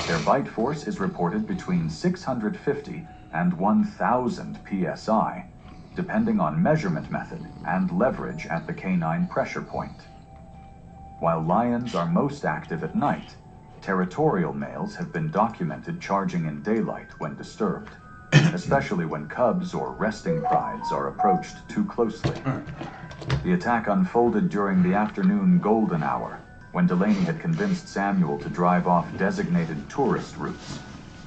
Their bite force is reported between 650 and 1,000 psi, depending on measurement method and leverage at the canine pressure point. While lions are most active at night, territorial males have been documented charging in daylight when disturbed, especially when cubs or resting prides are approached too closely. The attack unfolded during the afternoon golden hour, when Delaney had convinced Samuel to drive off designated tourist routes,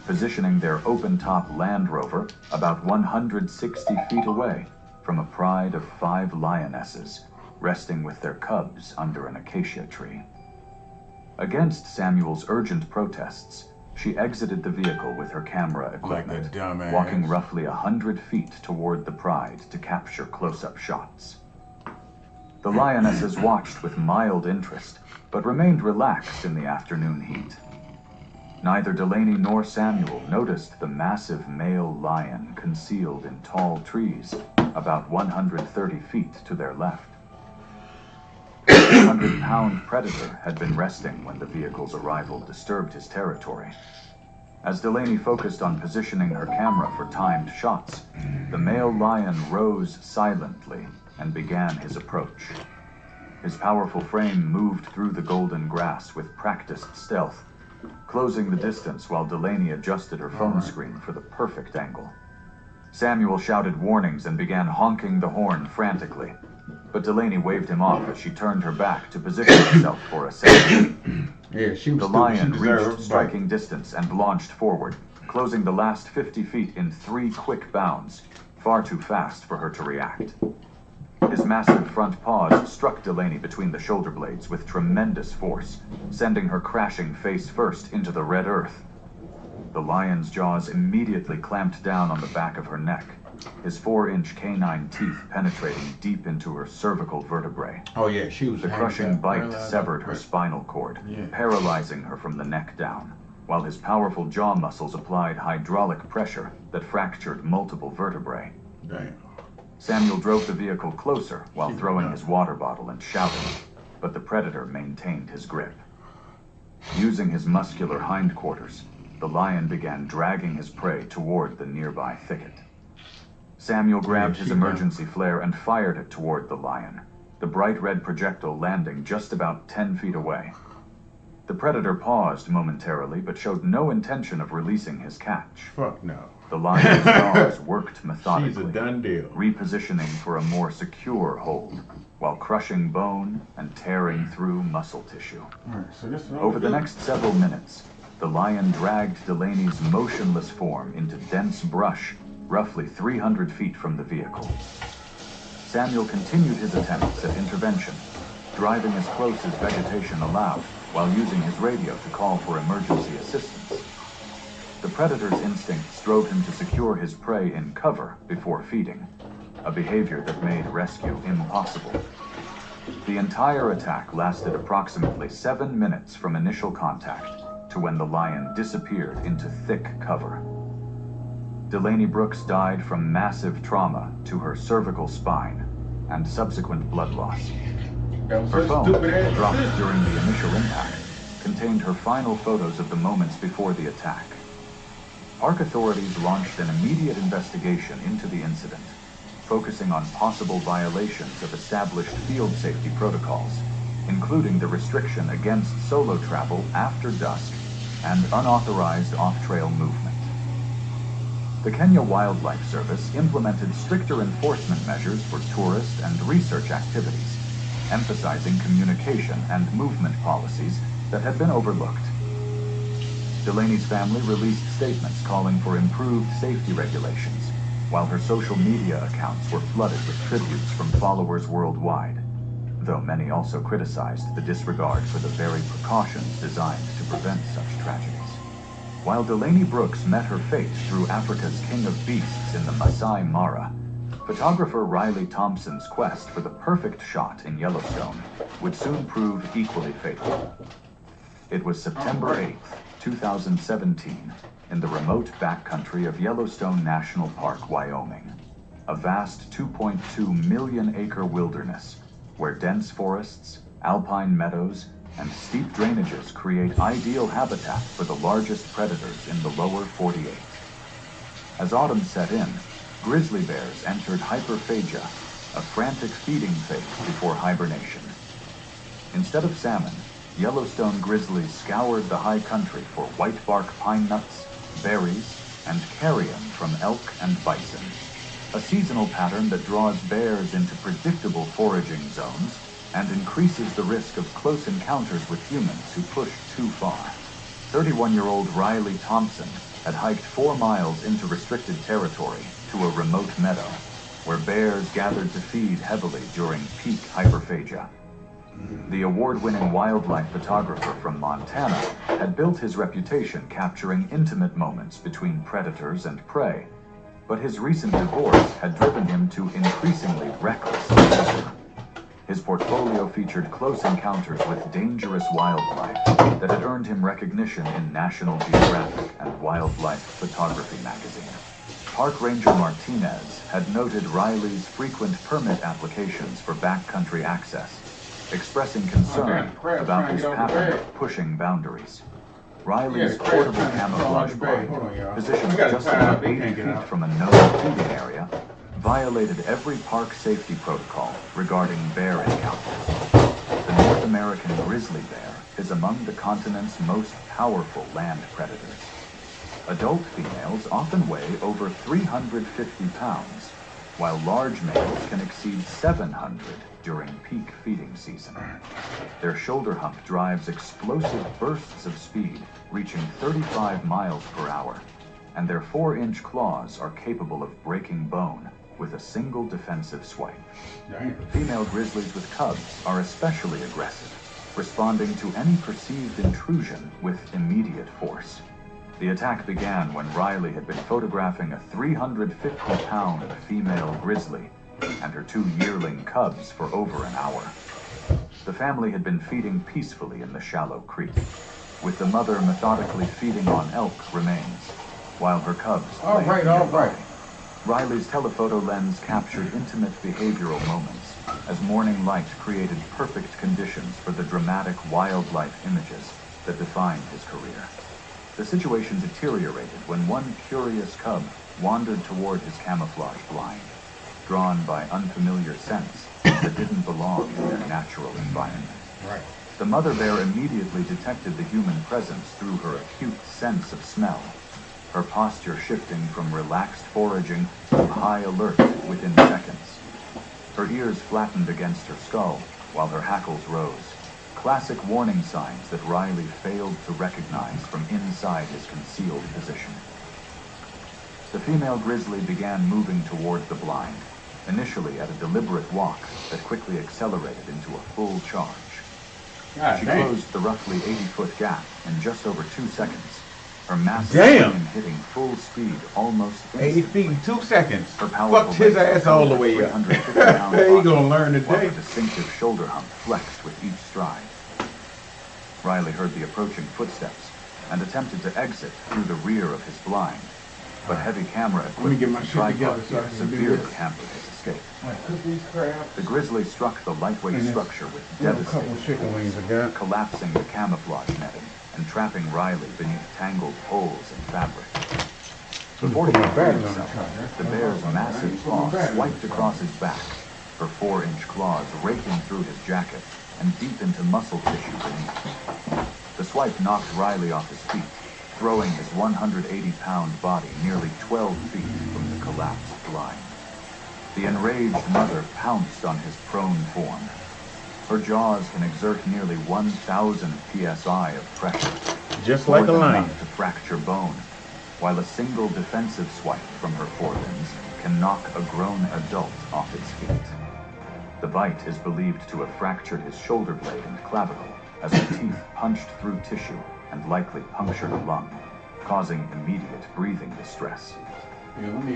positioning their open-top Land Rover about 160 feet away from a pride of 5 lionesses, resting with their cubs under an acacia tree. Against Samuel's urgent protests, she exited the vehicle with her camera equipment, walking roughly 100 feet toward the pride to capture close-up shots. The lionesses watched with mild interest, but remained relaxed in the afternoon heat. Neither Delaney nor Samuel noticed the massive male lion concealed in tall trees about 130 feet to their left. The 400-pound predator had been resting when the vehicle's arrival disturbed his territory. As Delaney focused on positioning her camera for timed shots, the male lion rose silently and began his approach. His powerful frame moved through the golden grass with practiced stealth, closing the distance while Delaney adjusted her phone screen for the perfect angle. Samuel shouted warnings and began honking the horn frantically, but Delaney waved him off as she turned her back to position herself for a second. The lion reached striking distance and launched forward, closing the last 50 feet in 3 quick bounds, far too fast for her to react. His massive front paws struck Delaney between the shoulder blades with tremendous force, sending her crashing face first into the red earth. The lion's jaws immediately clamped down on the back of her neck, his 4-inch canine teeth penetrating deep into her cervical vertebrae. The crushing bite severed her spinal cord, paralyzing her from the neck down, while his powerful jaw muscles applied hydraulic pressure that fractured multiple vertebrae. Samuel drove the vehicle closer while throwing his water bottle and shouting, but the predator maintained his grip. Using his muscular hindquarters, the lion began dragging his prey toward the nearby thicket. Samuel grabbed his emergency flare and fired it toward the lion, the bright red projectile landing just about 10 feet away. The predator paused momentarily, but showed no intention of releasing his catch. The lion's jaws worked methodically, repositioning for a more secure hold, while crushing bone and tearing through muscle tissue. Over the next several minutes, the lion dragged Delaney's motionless form into dense brush, roughly 300 feet from the vehicle. Samuel continued his attempts at intervention, driving as close as vegetation allowed, while using his radio to call for emergency assistance. The predator's instincts drove him to secure his prey in cover before feeding, a behavior that made rescue impossible. The entire attack lasted approximately 7 minutes from initial contact to when the lion disappeared into thick cover. Delaney Brooks died from massive trauma to her cervical spine and subsequent blood loss. Her phone, dropped during the initial impact, contained her final photos of the moments before the attack. Park authorities launched an immediate investigation into the incident, focusing on possible violations of established field safety protocols, including the restriction against solo travel after dusk and unauthorized off-trail movement. The Kenya Wildlife Service implemented stricter enforcement measures for tourist and research activities, emphasizing communication and movement policies that had been overlooked. Delaney's family released statements calling for improved safety regulations, while her social media accounts were flooded with tributes from followers worldwide, though many also criticized the disregard for the very precautions designed to prevent such tragedies. While Delaney Brooks met her fate through Africa's King of Beasts in the Masai Mara, photographer Riley Thompson's quest for the perfect shot in Yellowstone would soon prove equally fatal. It was September 8th, 2017, in the remote backcountry of Yellowstone National Park, Wyoming, a vast 2.2 million acre wilderness where dense forests, alpine meadows, and steep drainages create ideal habitat for the largest predators in the lower 48. As autumn set in, grizzly bears entered hyperphagia, a frantic feeding phase before hibernation. Instead of salmon, Yellowstone grizzlies scoured the high country for whitebark pine nuts, berries, and carrion from elk and bison, a seasonal pattern that draws bears into predictable foraging zones and increases the risk of close encounters with humans who push too far. 31-year-old Riley Thompson had hiked 4 miles into restricted territory to a remote meadow, where bears gathered to feed heavily during peak hyperphagia. The award-winning wildlife photographer from Montana had built his reputation capturing intimate moments between predators and prey, but his recent divorce had driven him to increasingly reckless behavior. His portfolio featured close encounters with dangerous wildlife that had earned him recognition in National Geographic and Wildlife Photography magazine. Park Ranger Martinez had noted Riley's frequent permit applications for backcountry access, expressing concern about his pattern of pushing boundaries. Riley's portable camouflage blind, positioned just about 80 feet from a known feeding area, violated every park safety protocol regarding bear encounters. The North American grizzly bear is among the continent's most powerful land predators. Adult females often weigh over 350 pounds, while large males can exceed 700 during peak feeding season. Their shoulder hump drives explosive bursts of speed, reaching 35 miles per hour, and their 4-inch claws are capable of breaking bone with a single defensive swipe. Female grizzlies with cubs are especially aggressive, responding to any perceived intrusion with immediate force. The attack began when Riley had been photographing a 350-pound female grizzly and her 2 yearling cubs for over an hour. The family had been feeding peacefully in the shallow creek, with the mother methodically feeding on elk remains, while her cubs played nearby. Riley's telephoto lens captured intimate behavioral moments as morning light created perfect conditions for the dramatic wildlife images that defined his career. The situation deteriorated when one curious cub wandered toward his camouflage blind, drawn by unfamiliar scents that didn't belong in their natural environment. The mother bear immediately detected the human presence through her acute sense of smell, her posture shifting from relaxed foraging to high alert within seconds. Her ears flattened against her skull while her hackles rose, classic warning signs that Riley failed to recognize from inside his concealed position. The female grizzly began moving toward the blind, initially at a deliberate walk that quickly accelerated into a full charge. She closed the roughly 80-foot gap in just over 2 seconds, her massive swing hitting full speed almost instantly. 80 feet in 2 seconds. Her powerful fucked his ass all the way up. He gonna learn While today. her distinctive shoulder hump flexed with each stride. Riley heard the approaching footsteps and attempted to exit through the rear of his blind, but heavy camera equipment and tripod gear severely hampered his escape. The grizzly struck the lightweight structure with devastating force, collapsing the camouflage netting and trapping Riley beneath tangled poles and fabric. Before he could free himself, the bear's massive paw swiped across his back, her 4-inch claws raking through his jacket and deep into muscle tissue beneath. The swipe knocked Riley off his feet, throwing his 180-pound body nearly 12 feet from the collapsed blind. The enraged mother pounced on his prone form. Her jaws can exert nearly 1,000 psi of pressure, Just like a lion. enough to fracture bone, while a single defensive swipe from her forelimbs can knock a grown adult off its feet. The bite is believed to have fractured his shoulder blade and clavicle as the teeth punched through tissue and likely punctured a lung, causing immediate breathing distress.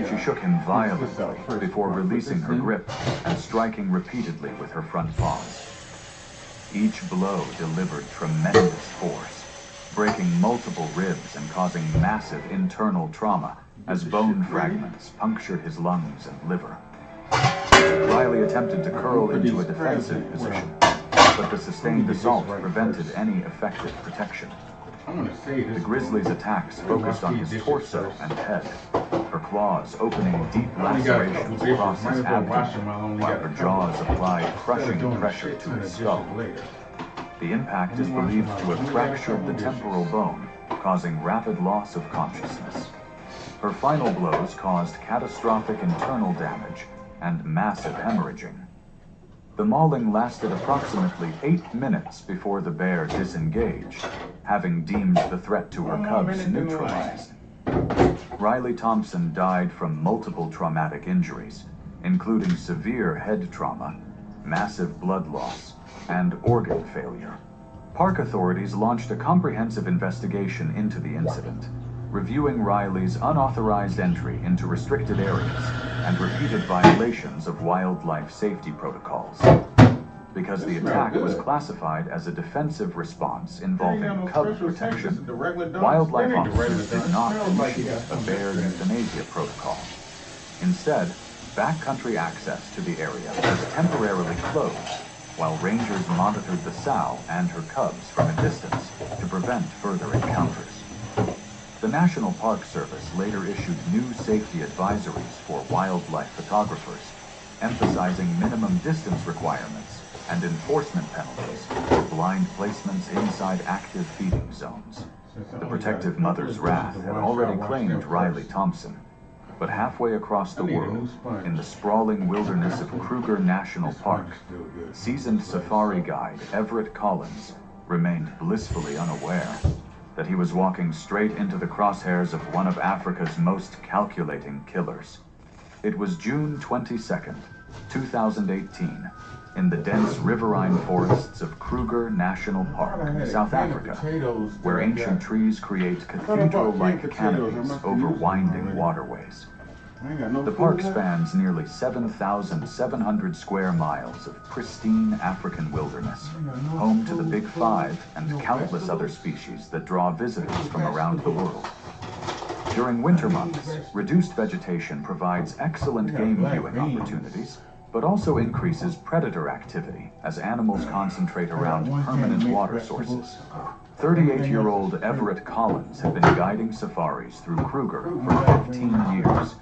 She shook him violently before releasing her grip and striking repeatedly with her front paws. Each blow delivered tremendous force, breaking multiple ribs and causing massive internal trauma as bone fragments punctured his lungs and liver. Riley attempted to curl into a defensive position, but the sustained assault prevented any effective protection. The grizzly's attacks focused on his torso and head, her claws opening deep lacerations across his abdomen, while her jaws applied crushing pressure to his skull. The impact is believed to have fractured the temporal bone, causing rapid loss of consciousness. Her final blows caused catastrophic internal damage and massive hemorrhaging. The mauling lasted approximately 8 minutes before the bear disengaged, having deemed the threat to her cubs neutralized. Riley Thompson died from multiple traumatic injuries, including severe head trauma, massive blood loss, and organ failure. Park authorities launched a comprehensive investigation into the incident, reviewing Riley's unauthorized entry into restricted areas and repeated violations of wildlife safety protocols. Because the attack was classified as a defensive response involving cub protection, wildlife officers did not initiate a bear euthanasia protocol. Instead, backcountry access to the area was temporarily closed, while rangers monitored the sow and her cubs from a distance to prevent further encounters. The National Park Service later issued new safety advisories for wildlife photographers, emphasizing minimum distance requirements and enforcement penalties for blind placements inside active feeding zones. The protective mother's wrath had already claimed Riley Thompson, but halfway across the world, in the sprawling wilderness of Kruger National Park, seasoned safari guide Everett Collins remained blissfully unaware that he was walking straight into the crosshairs of one of Africa's most calculating killers. It was June 22nd, 2018, in the dense riverine forests of Kruger National Park, South Africa, where ancient trees create cathedral-like canopies over winding waterways. The park spans nearly 7,700 square miles of pristine African wilderness, home to the Big Five and countless other species that draw visitors from around the world. During winter months, reduced vegetation provides excellent game viewing opportunities, but also increases predator activity as animals concentrate around permanent water sources. 38-year-old Everett Collins had been guiding safaris through Kruger for 15 years,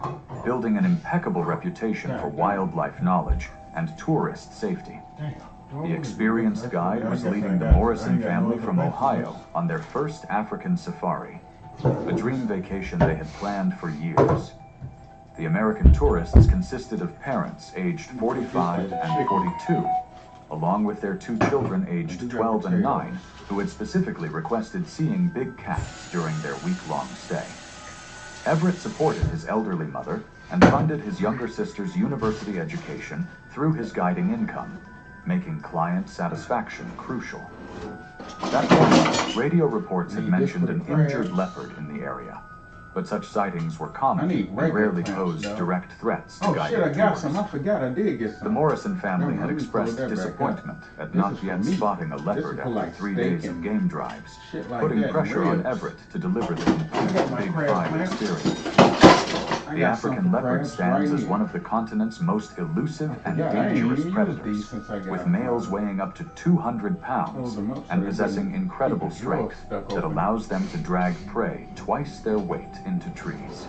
building an impeccable reputation for wildlife knowledge and tourist safety. The experienced guide was leading the Morrison family from Ohio on their first African safari, a dream vacation they had planned for years. The American tourists consisted of parents aged 45 and 42, along with their 2 children aged 12 and 9, who had specifically requested seeing big cats during their week-long stay. Everett supported his elderly mother and funded his younger sister's university education through his guiding income, making client satisfaction crucial. That morning, radio reports had mentioned an injured leopard in the area, but such sightings were common and rarely posed direct threats to guided tours. I forgot I did get some. The Morrison family had expressed disappointment at not yet spotting a leopard after 3 days of game drives, putting pressure on Everett to deliver the complete Big Five experience. The African leopard stands as one of the continent's most elusive and dangerous predators, with males weighing up to 200 pounds and possessing incredible strength that allows them to drag prey twice their weight into trees.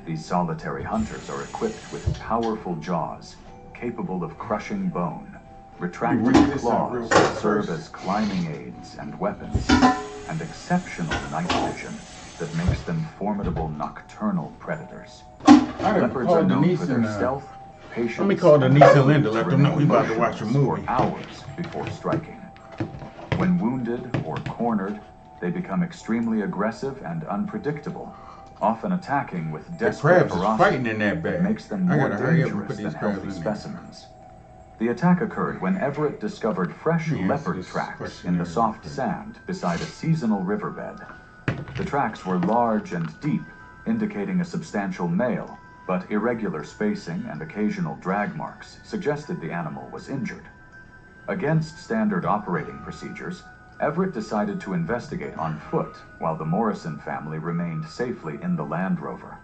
These solitary hunters are equipped with powerful jaws, capable of crushing bone, retractable claws that serve as climbing aids and weapons, and exceptional night vision that makes them formidable nocturnal predators. Leopards are known for their stealth, patience, let me call Denise and Linda, let them know we about to watch a movie. for hours before striking. When wounded or cornered, they become extremely aggressive and unpredictable, often attacking with desperate crabs is fighting ferocity in that bag. that makes them I more gotta hurry up and dangerous put than these crabs healthy in there. specimens. The attack occurred when Everett discovered fresh Let me answer leopard this tracks question in the here. soft sand beside a seasonal riverbed. The tracks were large and deep, indicating a substantial male, but irregular spacing and occasional drag marks suggested the animal was injured. Against standard operating procedures, Everett decided to investigate on foot while the Morrison family remained safely in the Land Rover.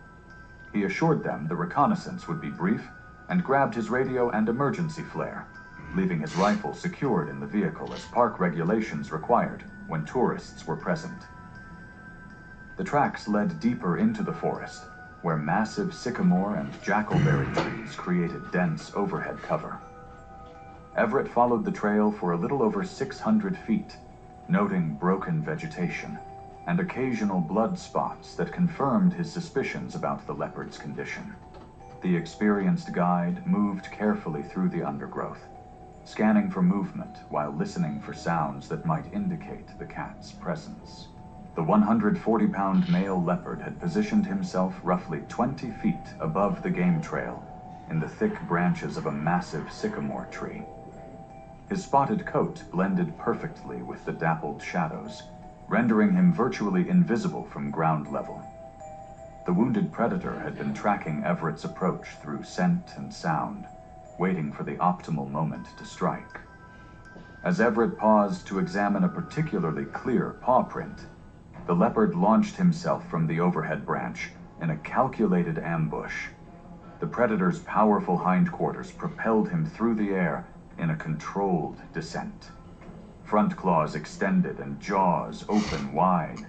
He assured them the reconnaissance would be brief and grabbed his radio and emergency flare, leaving his rifle secured in the vehicle as park regulations required when tourists were present. The tracks led deeper into the forest, where massive sycamore and jackalberry trees created dense overhead cover. Everett followed the trail for a little over 600 feet, noting broken vegetation and occasional blood spots that confirmed his suspicions about the leopard's condition. The experienced guide moved carefully through the undergrowth, scanning for movement while listening for sounds that might indicate the cat's presence. The 140-pound male leopard had positioned himself roughly 20 feet above the game trail in the thick branches of a massive sycamore tree. His spotted coat blended perfectly with the dappled shadows, rendering him virtually invisible from ground level. The wounded predator had been tracking Everett's approach through scent and sound, waiting for the optimal moment to strike. As Everett paused to examine a particularly clear paw print, the leopard launched himself from the overhead branch in a calculated ambush. The predator's powerful hindquarters propelled him through the air in a controlled descent. Front claws extended and jaws open wide.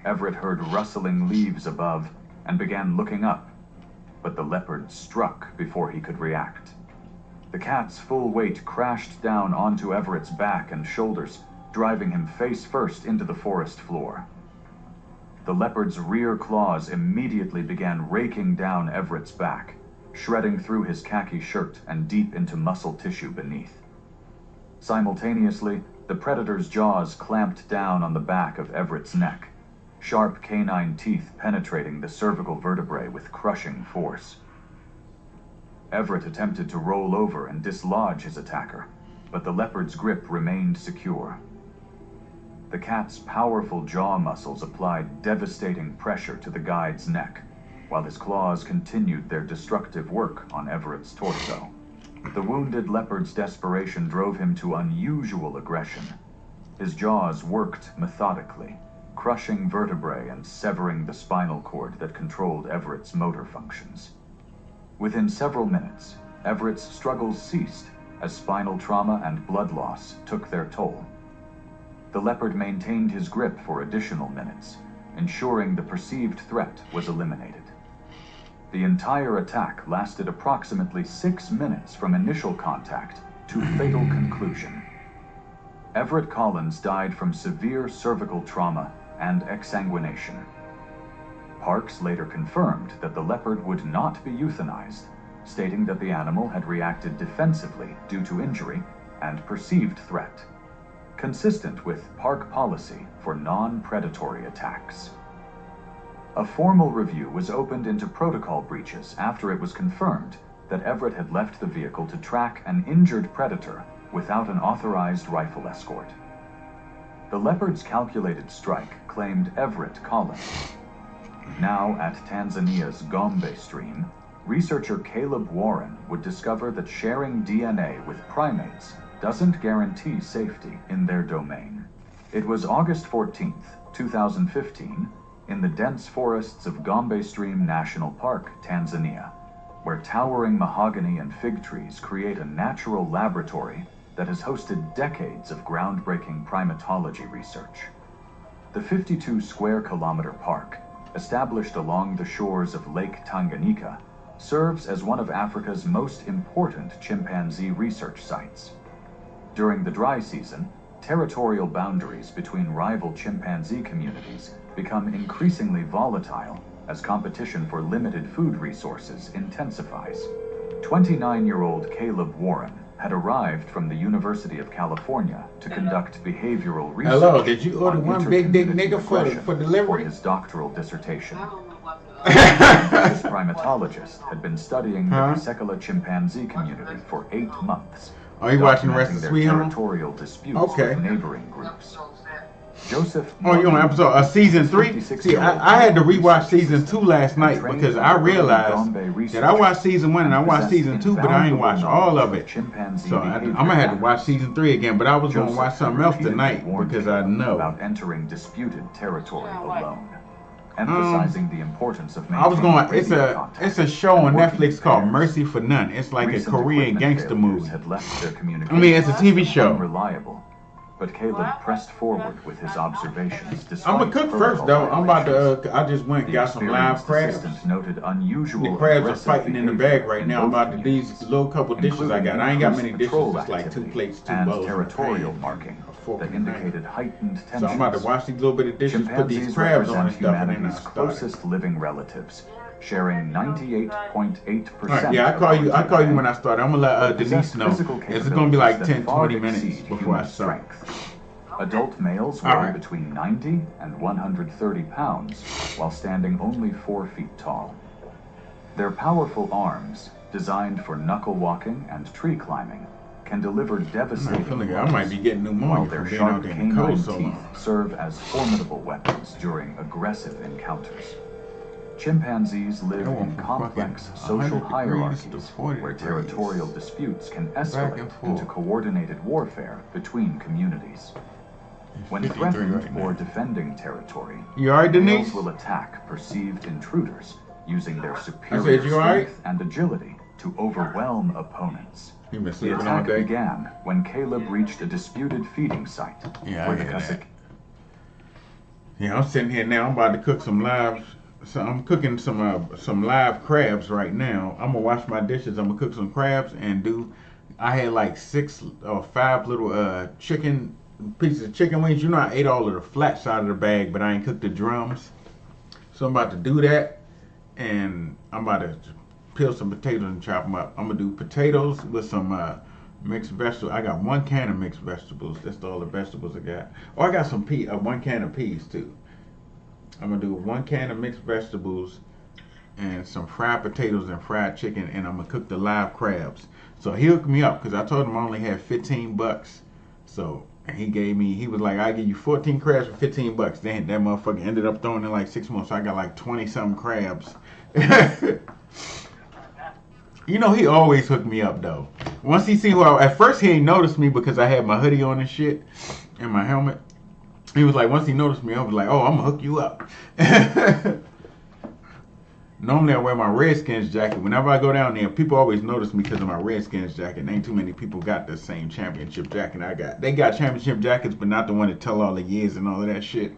Everett heard rustling leaves above and began looking up, but the leopard struck before he could react. The cat's full weight crashed down onto Everett's back and shoulders, driving him face first into the forest floor. The leopard's rear claws immediately began raking down Everett's back, shredding through his khaki shirt and deep into muscle tissue beneath. Simultaneously, the predator's jaws clamped down on the back of Everett's neck, sharp canine teeth penetrating the cervical vertebrae with crushing force. Everett attempted to roll over and dislodge his attacker, but the leopard's grip remained secure. The cat's powerful jaw muscles applied devastating pressure to the guide's neck, while his claws continued their destructive work on Everett's torso. The wounded leopard's desperation drove him to unusual aggression. His jaws worked methodically, crushing vertebrae and severing the spinal cord that controlled Everett's motor functions. Within several minutes, Everett's struggles ceased as spinal trauma and blood loss took their toll. The leopard maintained his grip for additional minutes, ensuring the perceived threat was eliminated. The entire attack lasted approximately 6 minutes from initial contact to fatal conclusion. Everett Collins died from severe cervical trauma and exsanguination. Parks later confirmed that the leopard would not be euthanized, stating that the animal had reacted defensively due to injury and perceived threat, consistent with park policy for non-predatory attacks. A formal review was opened into protocol breaches after it was confirmed that Everett had left the vehicle to track an injured predator without an authorized rifle escort. The leopard's calculated strike claimed Everett Collins. Now at Tanzania's Gombe stream, researcher Caleb Warren would discover that sharing DNA with primates doesn't guarantee safety in their domain. It was August 14th, 2015, in the dense forests of Gombe Stream National Park, Tanzania, where towering mahogany and fig trees create a natural laboratory that has hosted decades of groundbreaking primatology research. The 52-square-kilometer park, established along the shores of Lake Tanganyika, serves as one of Africa's most important chimpanzee research sites. During the dry season, territorial boundaries between rival chimpanzee communities become increasingly volatile as competition for limited food resources intensifies. 29-year-old Caleb Warren had arrived from the University of California to conduct behavioral research. Hello, did you order one big dick nigga for delivery? For his doctoral dissertation. This primatologist had been studying the Sekala chimpanzee community for 8 months. Are you watching the rest of their Sweet Home? Territorial disputes with neighboring groups. Joseph. Oh, you on episode season 3? See, I had to rewatch season 2 last night because I realized that I watched season 1 and I watched season 2, but I ain't watched all of it. So I'm gonna have to watch season 3 again. But I was gonna watch something else tonight because I know about entering disputed territory alone. emphasizing the importance of I was maintaining going. It's a show on Netflix called Mercy for None. It's like a Korean gangster movie. Had left their I mean, it's a TV show. Unreliable. But Caleb pressed forward with his observations. I'm gonna cook first, though. I'm about to. I just went and got some live crabs. Noted unusual the crabs are fighting in the bag right now. I'm about to these little couple dishes I got. I ain't got many dishes. It's like 2 plates, 2 and bowls, territorial marking that indicated heightened tension. So I'm about to wash these little bit of dishes, put these crabs on and stuff, and then humanity's closest living relatives, sharing 98.8%. Right, yeah, I call you when I start. I'm gonna let Denise know. It's gonna be like 10-20 minutes before I start. Adult males weigh between 90 and 130 pounds, while standing only 4 feet tall. Their powerful arms, designed for knuckle walking and tree climbing, can deliver devastating blows, I might be getting pneumonia while their sharp canine teeth serve as formidable weapons during aggressive encounters. Chimpanzees live in complex social hierarchies where territorial disputes can escalate into coordinated warfare between communities. When threatened or defending territory, males will attack perceived intruders using their superior strength and agility to overwhelm opponents. The attack began when Caleb reached a disputed feeding site where the Cossack... Yeah, I'm sitting here now. I'm about to cook some live. So I'm cooking some live crabs right now. I'm gonna wash my dishes. I'm gonna cook some crabs and do. I had like 6 or 5 little chicken pieces of chicken wings. You know, I ate all of the flat side of the bag, but I ain't cooked the drums. So I'm about to do that, and I'm about to peel some potatoes and chop them up. I'm gonna do potatoes with some mixed vegetables. I got 1 can of mixed vegetables. That's all the vegetables I got. Oh, I got some 1 can of peas too. I'm gonna do 1 can of mixed vegetables and some fried potatoes and fried chicken, and I'm gonna cook the live crabs. So he hooked me up because I told him I only had $15. So he was like, I give you 14 crabs for $15. Then that motherfucker ended up throwing in like 6 more, so I got like 20-something crabs. You know, he always hooked me up though. Once he seen at first he ain't noticed me because I had my hoodie on and shit and my helmet. He was like, once he noticed me, I was like, oh, I'm gonna hook you up. Normally I wear my Redskins jacket. Whenever I go down there, people always notice me because of my Redskins jacket. Ain't too many people got the same championship jacket I got. They got championship jackets, but not the one that tell all the years and all of that shit.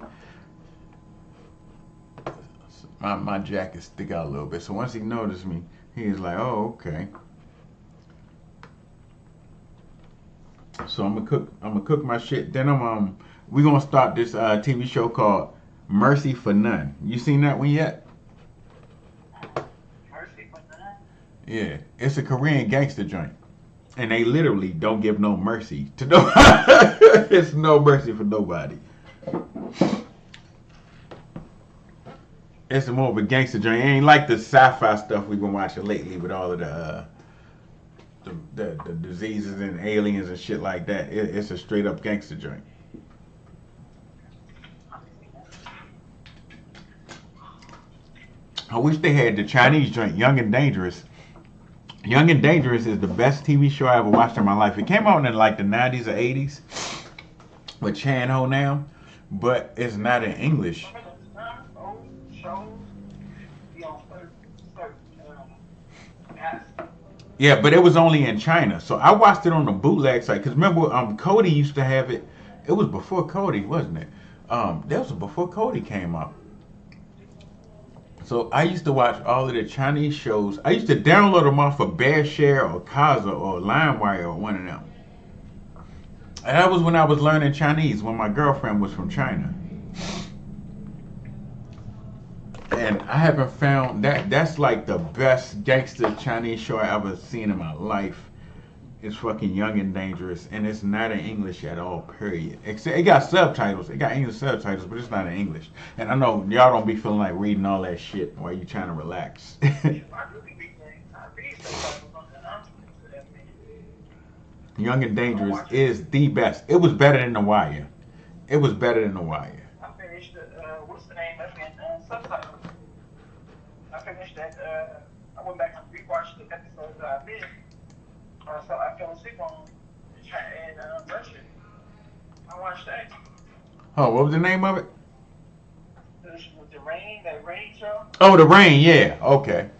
My jacket stick out a little bit. So once he noticed me, he was like, oh, okay. So I'm gonna cook my shit. Then we're gonna start this TV show called Mercy for None. You seen that one yet? Yeah, it's a Korean gangster joint, and they literally don't give no mercy to no. It's no mercy for nobody. It's more of a gangster joint. It ain't like the sci-fi stuff we've been watching lately with all of the diseases and aliens and shit like that. It's a straight up gangster joint. I wish they had the Chinese joint, Young and Dangerous. Young and Dangerous is the best TV show I ever watched in my life. It came out in like the 90s or 80s with Chan Ho Nam, but it's not in English. Yeah, but it was only in China. So I watched it on the bootleg site. Because remember, Cody used to have it. It was before Cody, wasn't it? That was before Cody came out. So I used to watch all of the Chinese shows. I used to download them off of BearShare or Kazaa or LimeWire or one of them. And that was when I was learning Chinese, when my girlfriend was from China. And I haven't found that's like the best gangster Chinese show I ever seen in my life. It's fucking Young and Dangerous, and it's not in English at all, period. Except it got subtitles. It got English subtitles, but it's not in English. And I know y'all don't be feeling like reading all that shit while you trying to relax. Young and Dangerous is the best. It was better than The Wire. It was better than The Wire. I finished what's the name of it? Subtitles. I finished that. I went back and rewatched the episodes that I missed. So I fell asleep on in Russia. I watched that. Oh, what was the name of it? The with the rain, that rain show. Oh, The Rain, yeah. Okay.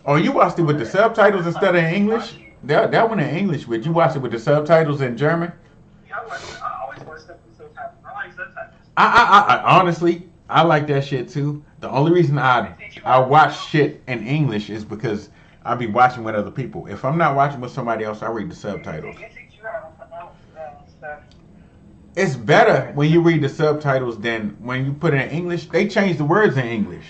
Oh, you watched it with the subtitles instead of in English? That one in English, but you watched it with the subtitles in German? Yeah, I always watch stuff with subtitles. I like subtitles. I honestly, I like that shit too. The only reason I watch shit in English is because I be watching with other people. If I'm not watching with somebody else, I read the subtitles. It's better when you read the subtitles than when you put it in English. They change the words in English.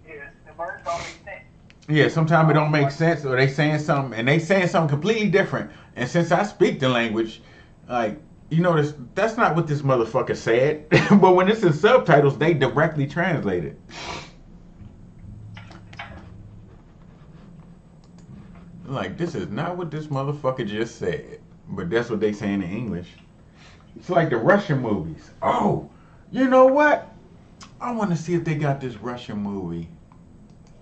Yeah, the words don't make sense. Yeah, sometimes it don't make sense, or they saying something, and they saying something completely different. And since I speak the language, like, you know, that's not what this motherfucker said. But when it's in subtitles, they directly translate it. Like, this is not what this motherfucker just said. But that's what they saying in English. It's like the Russian movies. Oh, you know what? I want to see if they got this Russian movie.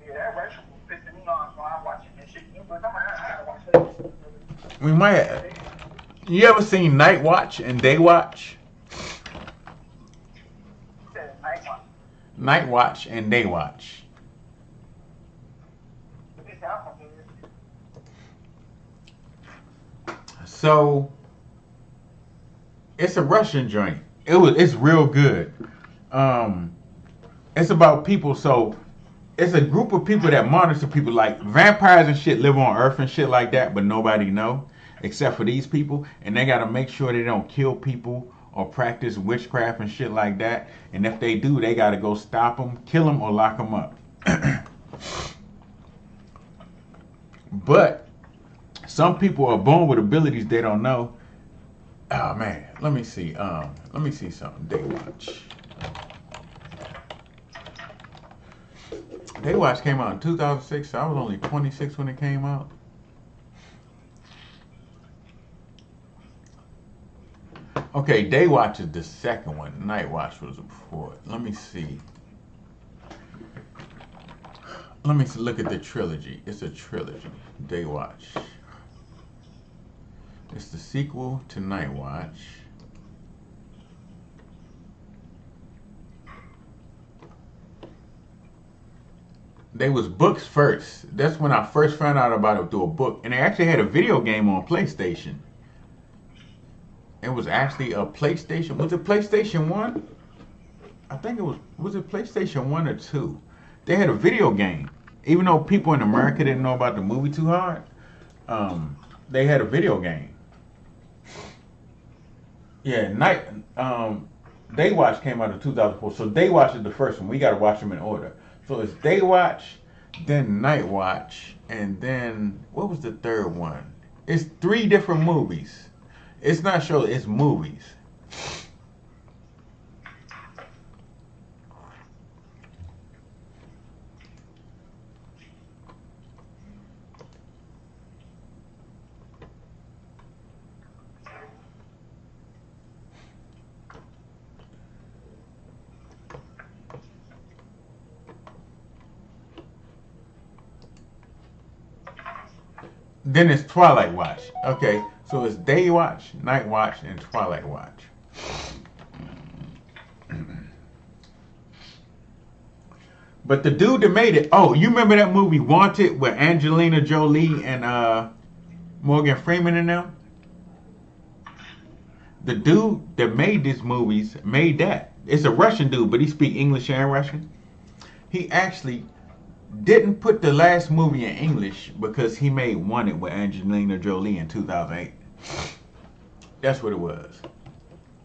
Yeah, that Russian movie pissing me off while I'm watching that shit. But I gotta watch that. We might. You ever seen Night Watch and Day Watch? Night Watch. Night Watch and Day Watch. So it's a Russian joint. It's real good. It's about people. So it's a group of people that monitor people. Like vampires and shit live on Earth and shit like that, but nobody know except for these people, and they gotta make sure they don't kill people or practice witchcraft and shit like that. And if they do, they gotta go stop them, kill them, or lock them up. But some people are born with abilities they don't know. Oh man, let me see. Let me see something. Day Watch. Day Watch came out in 2006. So I was only 26 when it came out. Okay, Day Watch is the second one. Night Watch was before. Let me see. Let me look at the trilogy. It's a trilogy. Day Watch. It's the sequel to Night Watch. They was books first. That's when I first found out about it through a book. And they actually had a video game on PlayStation. It was actually a PlayStation. Was it PlayStation 1? I think it was it PlayStation 1 or 2? They had a video game. Even though people in America didn't know about the movie too hard, they had a video game. Yeah, Day Watch came out in 2004. So Day Watch is the first one. We got to watch them in order. So it's Day Watch, then Night Watch, and then what was the third one? It's 3 different movies. It's not shows, it's movies. Then it's Twilight Watch. Okay, so it's Day Watch, Night Watch, and Twilight Watch. But the dude that made it, oh, you remember that movie Wanted with Angelina Jolie and Morgan Freeman in them? The dude that made these movies made that. It's a Russian dude, but he speaks English and Russian. He actually didn't put the last movie in English because he made Wanted with Angelina Jolie in 2008. That's what it was.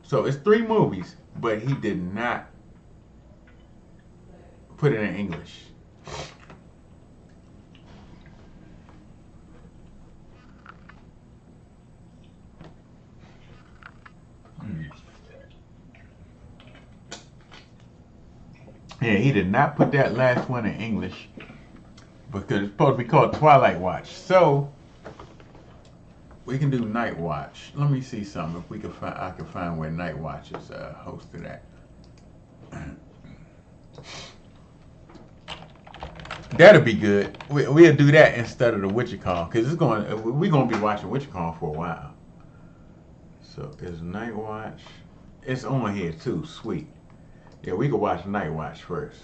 So it's 3 movies, but he did not put it in English. Yeah, he did not put that last one in English because it's supposed to be called Twilight Watch. So we can do Night Watch. Let me see something if we can find. I can find where Night Watch is hosted at. That'll be good. We'll do that instead of the WitcherCon because we're gonna be watching WitcherCon for a while. So it's Night Watch. It's on here too. Sweet. Yeah, we could watch Night Watch first.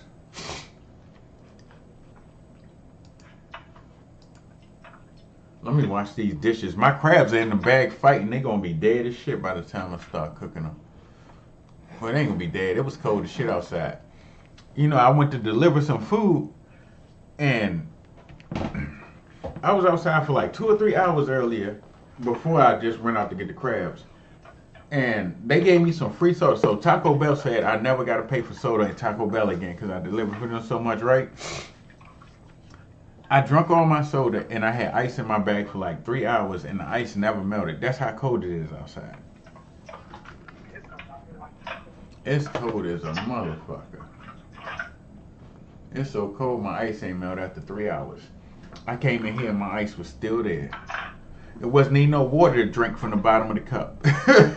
Let me wash these dishes. My crabs are in the bag fighting. They gonna be dead as shit by the time I start cooking them. Well, they ain't gonna be dead. It was cold as shit outside. You know, I went to deliver some food, and I was outside for like 2 or 3 hours earlier before I just went out to get the crabs. And they gave me some free soda. So Taco Bell said I never got to pay for soda at Taco Bell again because I delivered for them so much, right? I drank all my soda and I had ice in my bag for like 3 hours and the ice never melted. That's how cold it is outside. It's cold as a motherfucker. It's so cold my ice ain't melted after 3 hours. I came in here and my ice was still there. It wasn't even no water to drink from the bottom of the cup.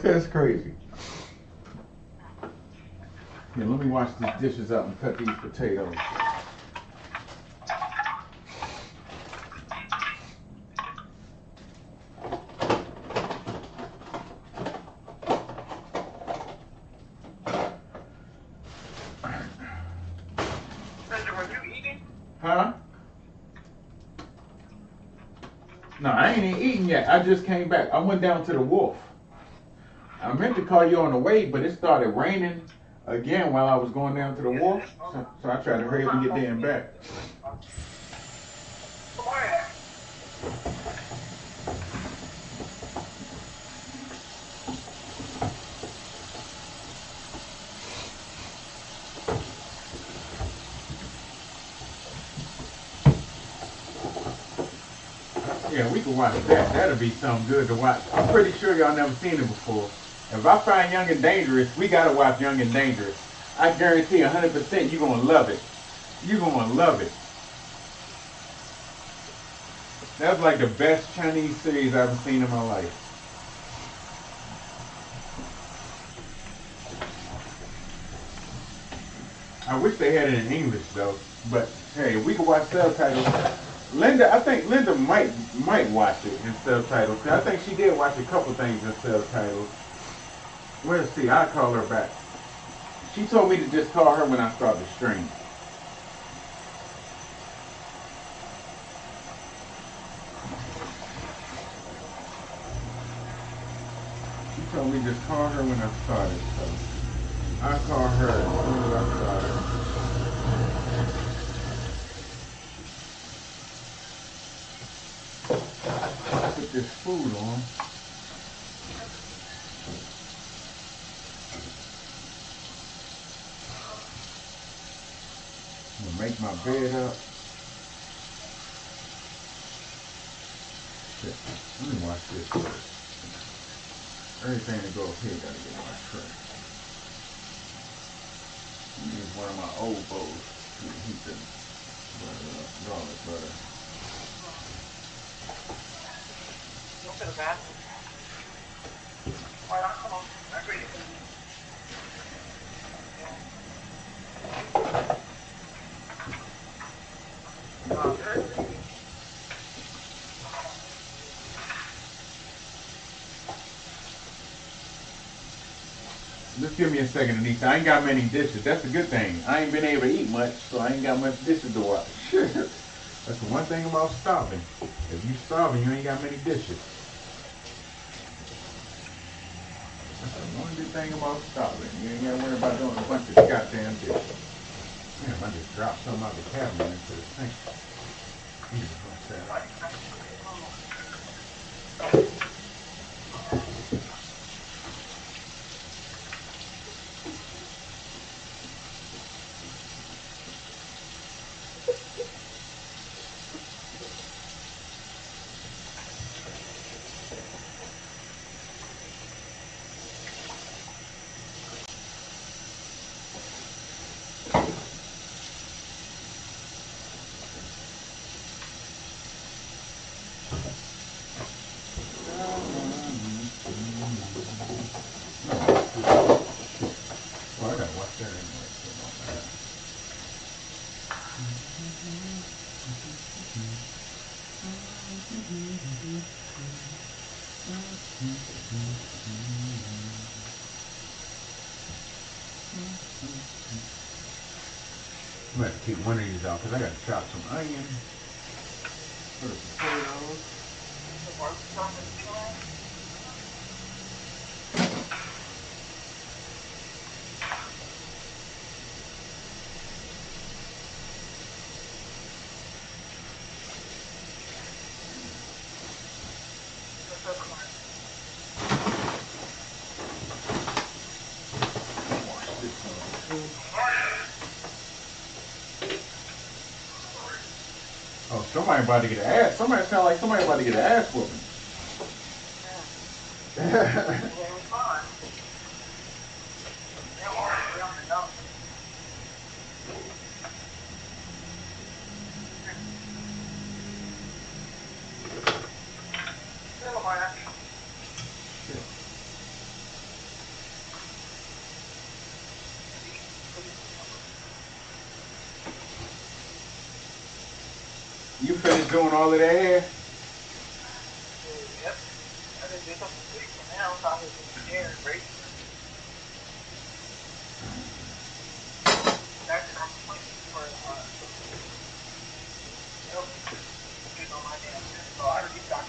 That's crazy. Here, let me wash these dishes up and cut these potatoes. Huh? No, I ain't even eating yet. I just came back. I went down to the wharf. I meant to call you on the way, but it started raining again while I was going down to the wharf. So I tried to hurry up and get there and back. Yeah, we can watch that. That'll be something good to watch. I'm pretty sure y'all never seen it before. If I find Young and Dangerous, we gotta watch Young and Dangerous. I guarantee 100% you're gonna love it. You're gonna love it. That's like the best Chinese series I've ever seen in my life. I wish they had it in English though, but hey, we can watch subtitles. Linda, I think Linda might watch it in subtitles. I think she did watch a couple things in subtitles. Let's see, I'll call her back. She told me to just call her when I start the stream. She told me just call her when I started, so I'll call her as soon as I start. Put this food on. I'm gonna make my bed up. Shit. Let me wash this first. Everything that goes here gotta get washed first. Use one of my old bowls to heat the butter up, garlic butter. Go to the bathroom. Why not? Come on. I agree. Just give me a second, Anita. I ain't got many dishes. That's a good thing. I ain't been able to eat much, so I ain't got much dishes to wash. That's the one thing about starving. If you starving, you ain't got many dishes. That's the one good thing about starving. You ain't got to worry about doing a bunch of goddamn dishes. Damn, I just dropped some out of the cabinet into the sink. What's that? I'm gonna have to keep one of these out because I gotta chop some onion for the potatoes. Oh, somebody about to get an ass. Somebody sound like somebody about to get an ass whooping. You finished doing all of that hair? Yep. I just did a couple weeks from now, so I was in the air break. That's what I'm waiting for help getting on my damn hair. So I already got it.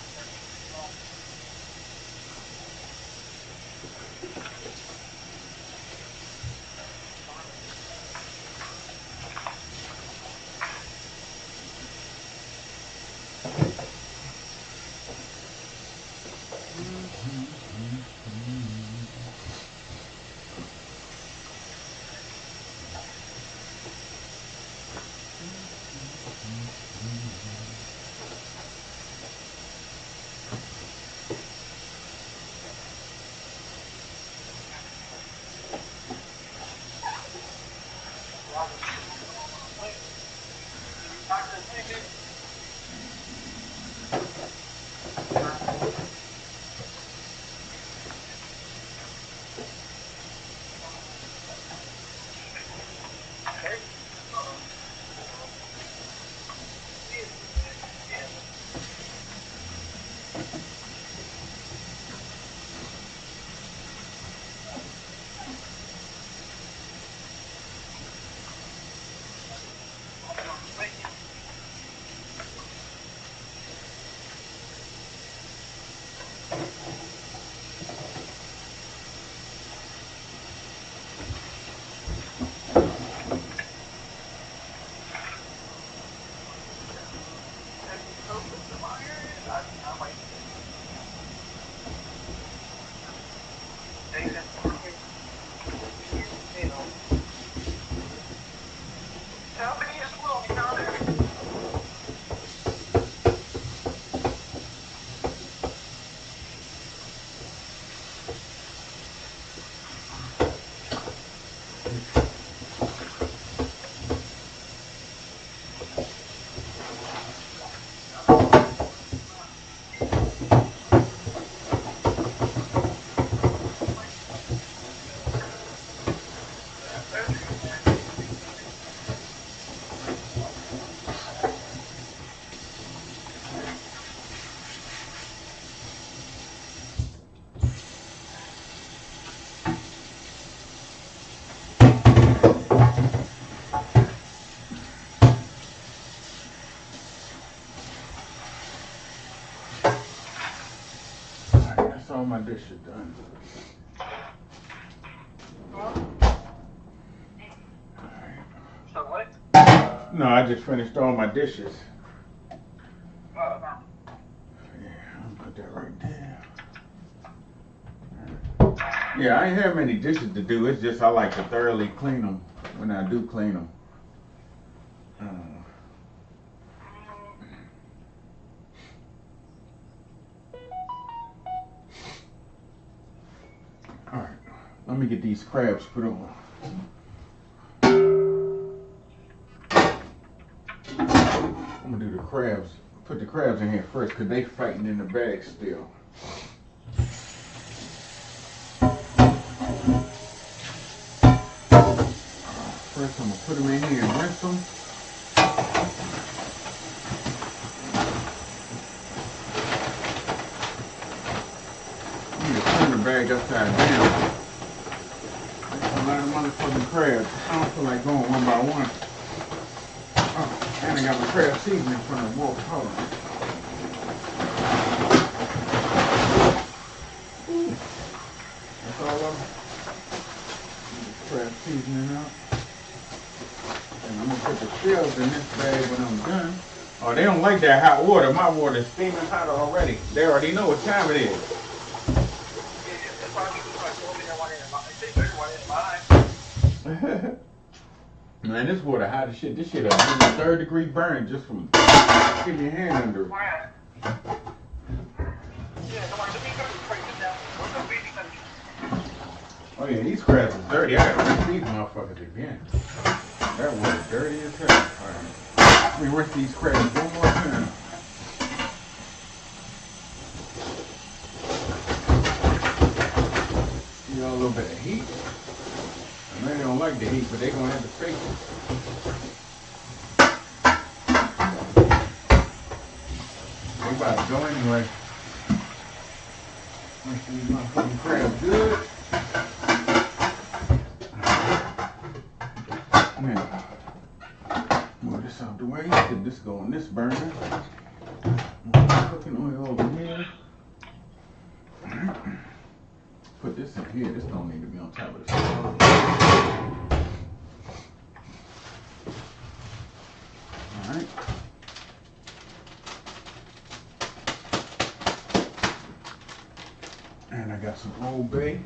All my dishes done. So what? No, I just finished all my dishes. No. Yeah, I'll put that right there. Yeah, I ain't have many dishes to do. It's just I like to thoroughly clean them when I do clean them. All right, let me get these crabs put on. I'm gonna do the crabs. Put the crabs in here first because they fighting in the bag still. First, I'm gonna put them in here and rinse them. You need to turn the bag upside down. That's a lot out of motherfucking crabs. I don't feel like going one by one. Oh, and I got my crab seasoning from the wolf. Hold on. That's all of them. Crab seasoning out. And I'm gonna put the shells in this bag when I'm done. Oh, they don't like that hot water. My water is steaming hot already. They already know what time it is. Man, this water hot as shit. This shit a 3rd-degree burn just from getting your hand under it. Oh yeah, these crabs are dirty. I gotta rinse these motherfuckers again. That water's dirty as hell. Alright. Let me rinse these crabs one more time. You got a little bit of heat. I know they don't like the heat, but they're gonna have to face it. They about to go anyway. Rinse these motherfucking crabs good. Now, move this out the way. Get this go on this burner. Cooking oil over here. Put this in here. This don't need to be on top of the stove. Alright. And I got some Old Bay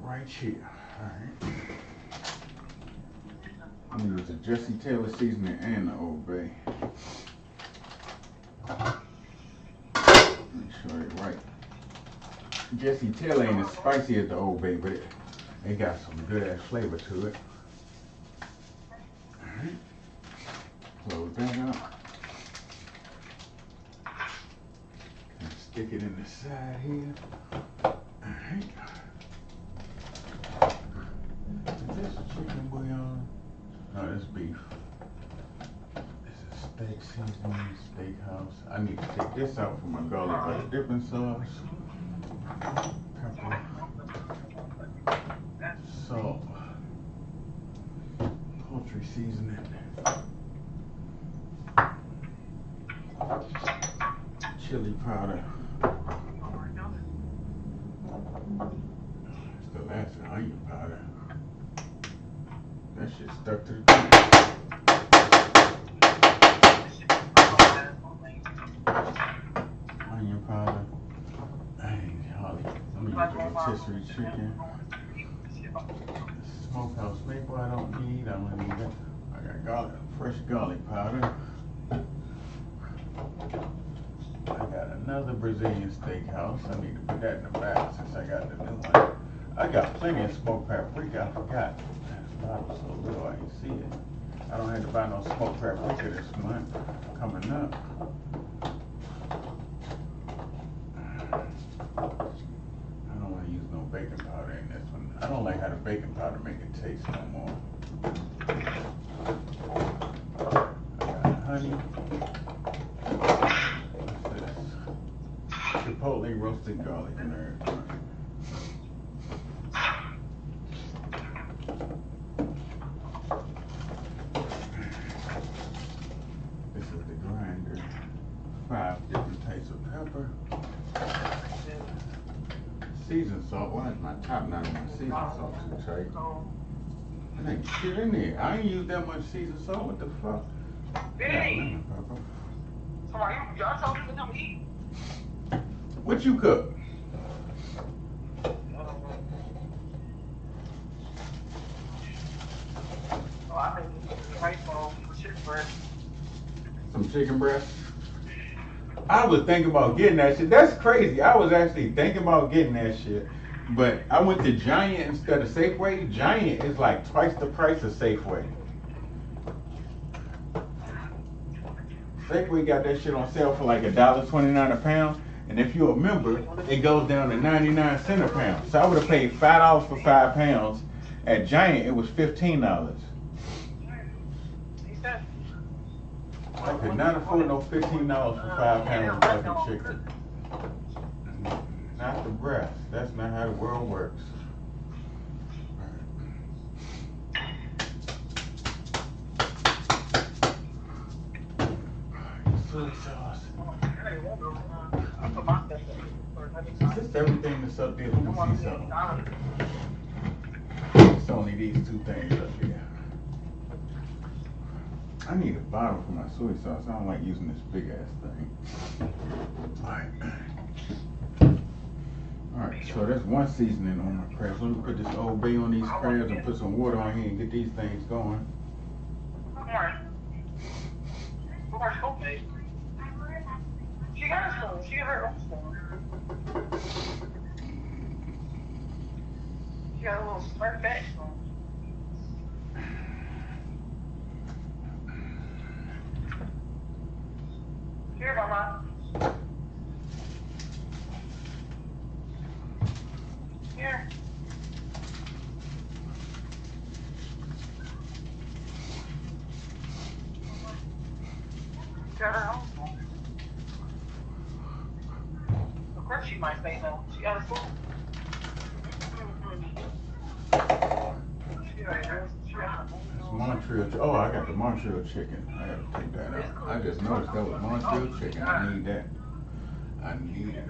right here. Alright. I'm gonna use the Jesse Taylor seasoning and the Old Bay. Make sure it's right. Jesse Taylor ain't as spicy as the Old Bay, but it got some good ass flavor to it. Alright. Close that up. And stick it in the side here. Alright. Is this chicken bouillon? No, this beef. This is steak seasoning, steakhouse. I need to take this out for my garlic butter dipping sauce. Pepper. Salt. Poultry seasoning. Chili powder. Still that's onion powder. That shit stuck to the thing. Onion powder. Dang, Holly. Let me get the rotisserie chicken. Smokehouse maple I don't need. I don't need that. I got garlic, fresh garlic powder. I got another Brazilian steakhouse. I need to put that in the back since I got the new one. I got plenty of smoked paprika. I forgot. The bottle's so little I can see it. I don't have to buy no smoked paprika this month. Coming up. I don't want to use no baking powder in this one. I don't like how the baking powder make it taste no more. I got honey. What's this? Chipotle roasted garlic and everything. This is the grinder. 5 different types of pepper. Seasoned salt. Why is my top not on my seasoned salt too tight? There ain't shit in there. I ain't used that much seasoned salt. What the fuck? Hey! Sorry, y'all told me to come eat. What you cook? I made rice bowl with chicken breast. Some chicken breast? I was thinking about getting that shit. That's crazy. I was actually thinking about getting that shit. But I went to Giant instead of Safeway. Giant is like twice the price of Safeway. Safeway got that shit on sale for like $1.29 a pound. And if you're a member, it goes down to 99 cents a pound. So I would have paid $5 for 5 pounds. At Giant, it was $15. I could not afford no $15 for 5 pounds of fucking chicken. Not the breast. That's not how the world works. I put my stuff in. Just everything that's up there. Let me see something. It's only these two things up here. I need a bottle for my soy sauce. I don't like using this big ass thing. Alright, so that's one seasoning on my crabs. Let me put this Old Bay on these crabs and put some water on here and get these things going. Alright. Where's Old Bay? She got a spoon. She got her own spoon. She got a little smart back spoon. Here, Mama. Here. Got her own spoon. Of course she might say no. She got a spoon. Montreal. Oh, I got the Montreal chicken. I gotta take that out. I just noticed that was Montreal chicken. I need that. I need it.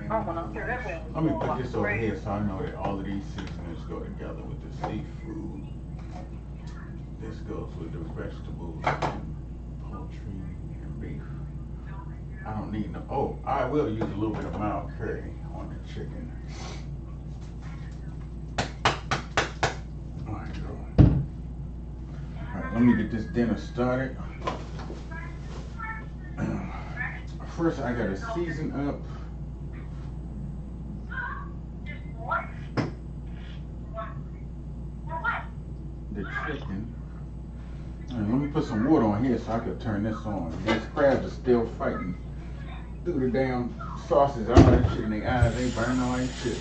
Let me put this over here so I know that all of these seasonings go together with the seafood. This goes with the vegetables, and poultry, and beef. I don't need no. Oh, I will use a little bit of mild curry on the chicken. Let me get this dinner started. First, I gotta season up the chicken. And let me put some water on here so I can turn this on. These crabs are still fighting through the damn sauces. All that shit in their eyes, they burning all that shit.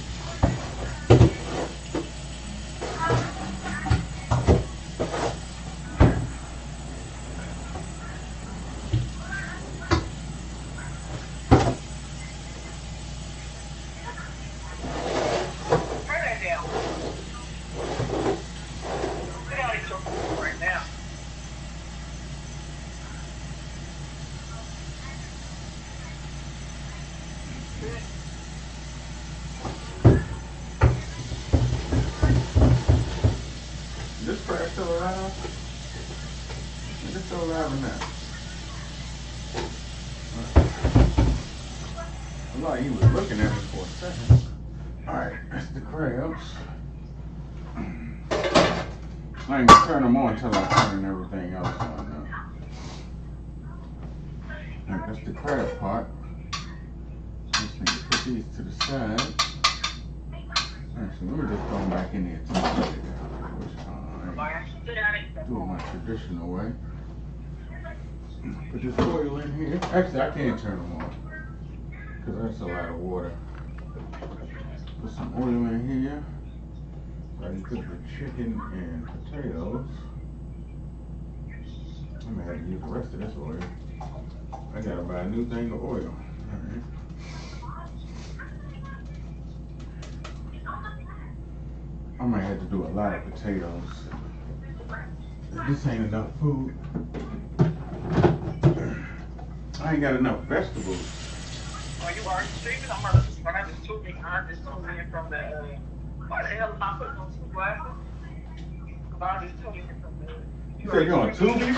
This crab still alive? It's still alive or not? I thought he was looking at me for a second. Alright, that's the crabs. I ain't gonna turn them on until I turn everything else on now. Alright, that's the crab part. Just need to put these to the side. Actually, let me just throw them back in there too. Do it my traditional way. Put this oil in here. Actually, I can't turn them on because that's a lot of water. Put some oil in here. So I can cook the chicken and potatoes. I'm gonna have to use the rest of this oil. I gotta buy a new thing of oil. Alright. I might have to do a lot of potatoes. This ain't enough food. I ain't got enough vegetables. Are you already streaming? I'm gonna just tune in. I just tuned in from the. Why the hell am I putting on two glasses? I just tuned in from the. You said you're on Tubi?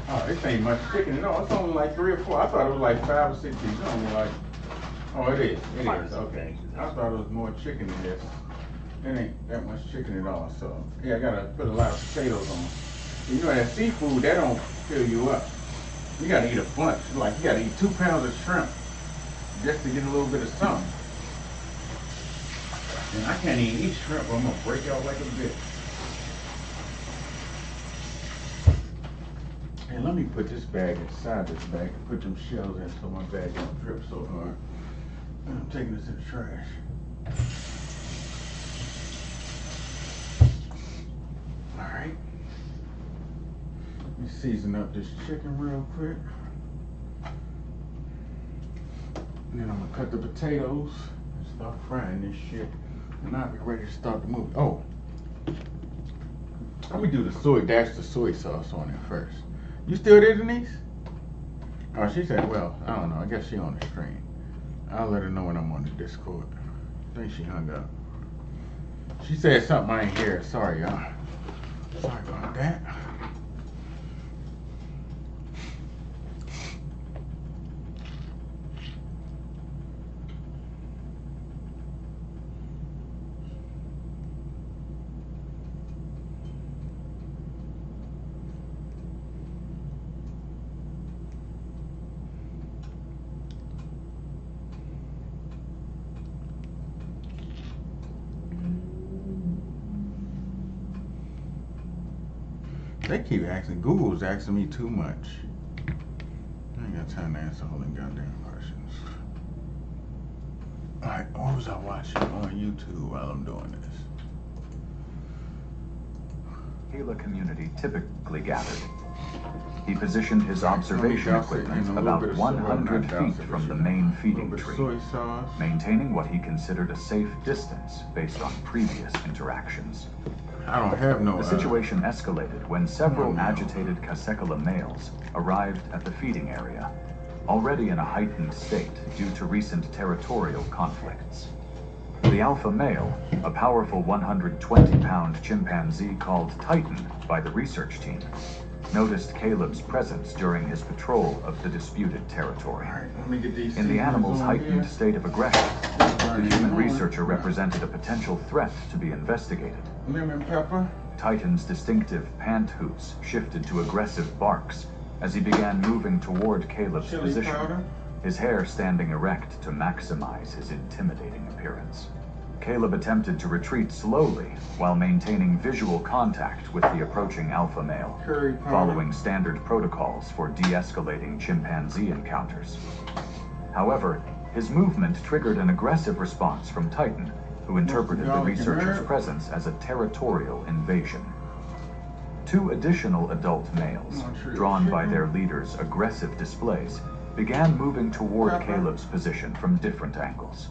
Oh, this ain't much chicken at all. It's only like 3 or 4. I thought it was like 5 or 6 pieces. It's only like. Oh, it is. It is. Okay. I thought it was more chicken than this. It ain't that much chicken at all. So yeah, I gotta put a lot of potatoes on. You know that seafood, that don't fill you up. You gotta eat a bunch. Like you gotta eat 2 pounds of shrimp just to get a little bit of something. And I can't even eat shrimp, but I'm gonna break out like a bitch. And let me put this bag inside this bag and put them shells in so my bag don't drip so hard. And I'm taking this in the trash. Alright. Let me season up this chicken real quick. And then I'm gonna cut the potatoes and start frying this shit. And I'll be ready to start the movie. Oh. Let me do the soy sauce on it first. You still there, Denise? Oh, she said, well, I don't know. I guess she on the screen. I'll let her know when I'm on the Discord. I think she hung up. She said something I ain't hear. Sorry, y'all. Sorry about that. They keep asking, Google's asking me too much. I ain't got time to answer all them goddamn questions. Alright, what was I watching on YouTube while I'm doing this? Gila community typically gathered. He positioned his observation equipment about 100 feet from the main feeding tree, maintaining what he considered a safe distance based on previous interactions. I don't have no. The situation escalated when several agitated Kasekala males arrived at the feeding area, already in a heightened state due to recent territorial conflicts. The alpha male, a powerful 120-pound chimpanzee called Titan by the research team, noticed Caleb's presence during his patrol of the disputed territory. In the animal's heightened state of aggression, the human researcher represented a potential threat to be investigated. Lemon pepper. Titan's distinctive pant hoots shifted to aggressive barks as he began moving toward Caleb's position, his hair standing erect to maximize his intimidating appearance. Caleb attempted to retreat slowly while maintaining visual contact with the approaching alpha male, following standard protocols for de-escalating chimpanzee encounters. However, his movement triggered an aggressive response from Titan, who interpreted the researcher's presence as a territorial invasion. Two additional adult males, drawn by their leader's aggressive displays, began moving toward Caleb's position from different angles.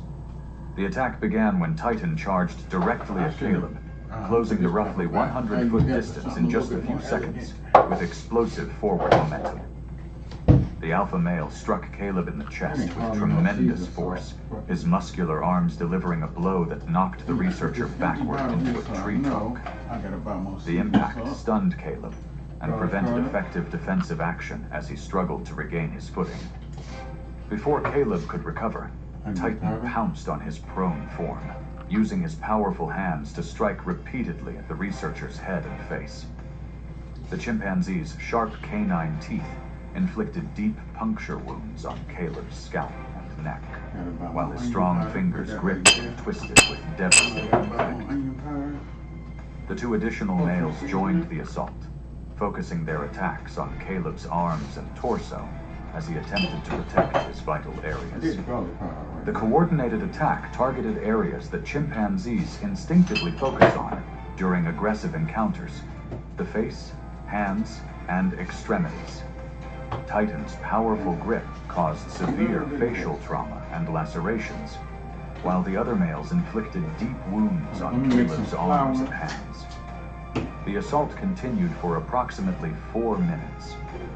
The attack began when Titan charged directly at Caleb, closing the roughly 100-foot distance in just a few seconds with explosive forward momentum. The alpha male struck Caleb in the chest with tremendous force, his muscular arms delivering a blow that knocked the researcher backward into a tree trunk. The impact stunned Caleb and prevented effective defensive action as he struggled to regain his footing. Before Caleb could recover, Titan pounced on his prone form, using his powerful hands to strike repeatedly at the researcher's head and face. The chimpanzee's sharp canine teeth inflicted deep puncture wounds on Caleb's scalp and neck, while his strong fingers gripped and twisted with devastating effect. The two additional males joined the assault, focusing their attacks on Caleb's arms and torso as he attempted to protect his vital areas. The coordinated attack targeted areas that chimpanzees instinctively focus on during aggressive encounters: the face, hands, and extremities. Titan's powerful grip caused severe facial trauma and lacerations, while the other males inflicted deep wounds on Caleb's arms and hands. The assault continued for approximately 4 minutes,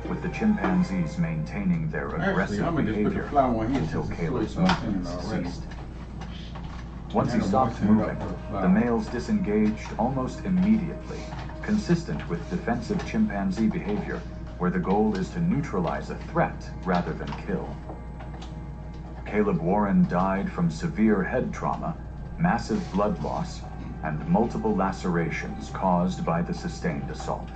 with the chimpanzees maintaining their aggressive behavior until Caleb's movements ceased. Once he stopped moving, the males disengaged almost immediately, consistent with defensive chimpanzee behavior, where the goal is to neutralize a threat rather than kill. Caleb Warren died from severe head trauma, massive blood loss, and multiple lacerations caused by the sustained assault.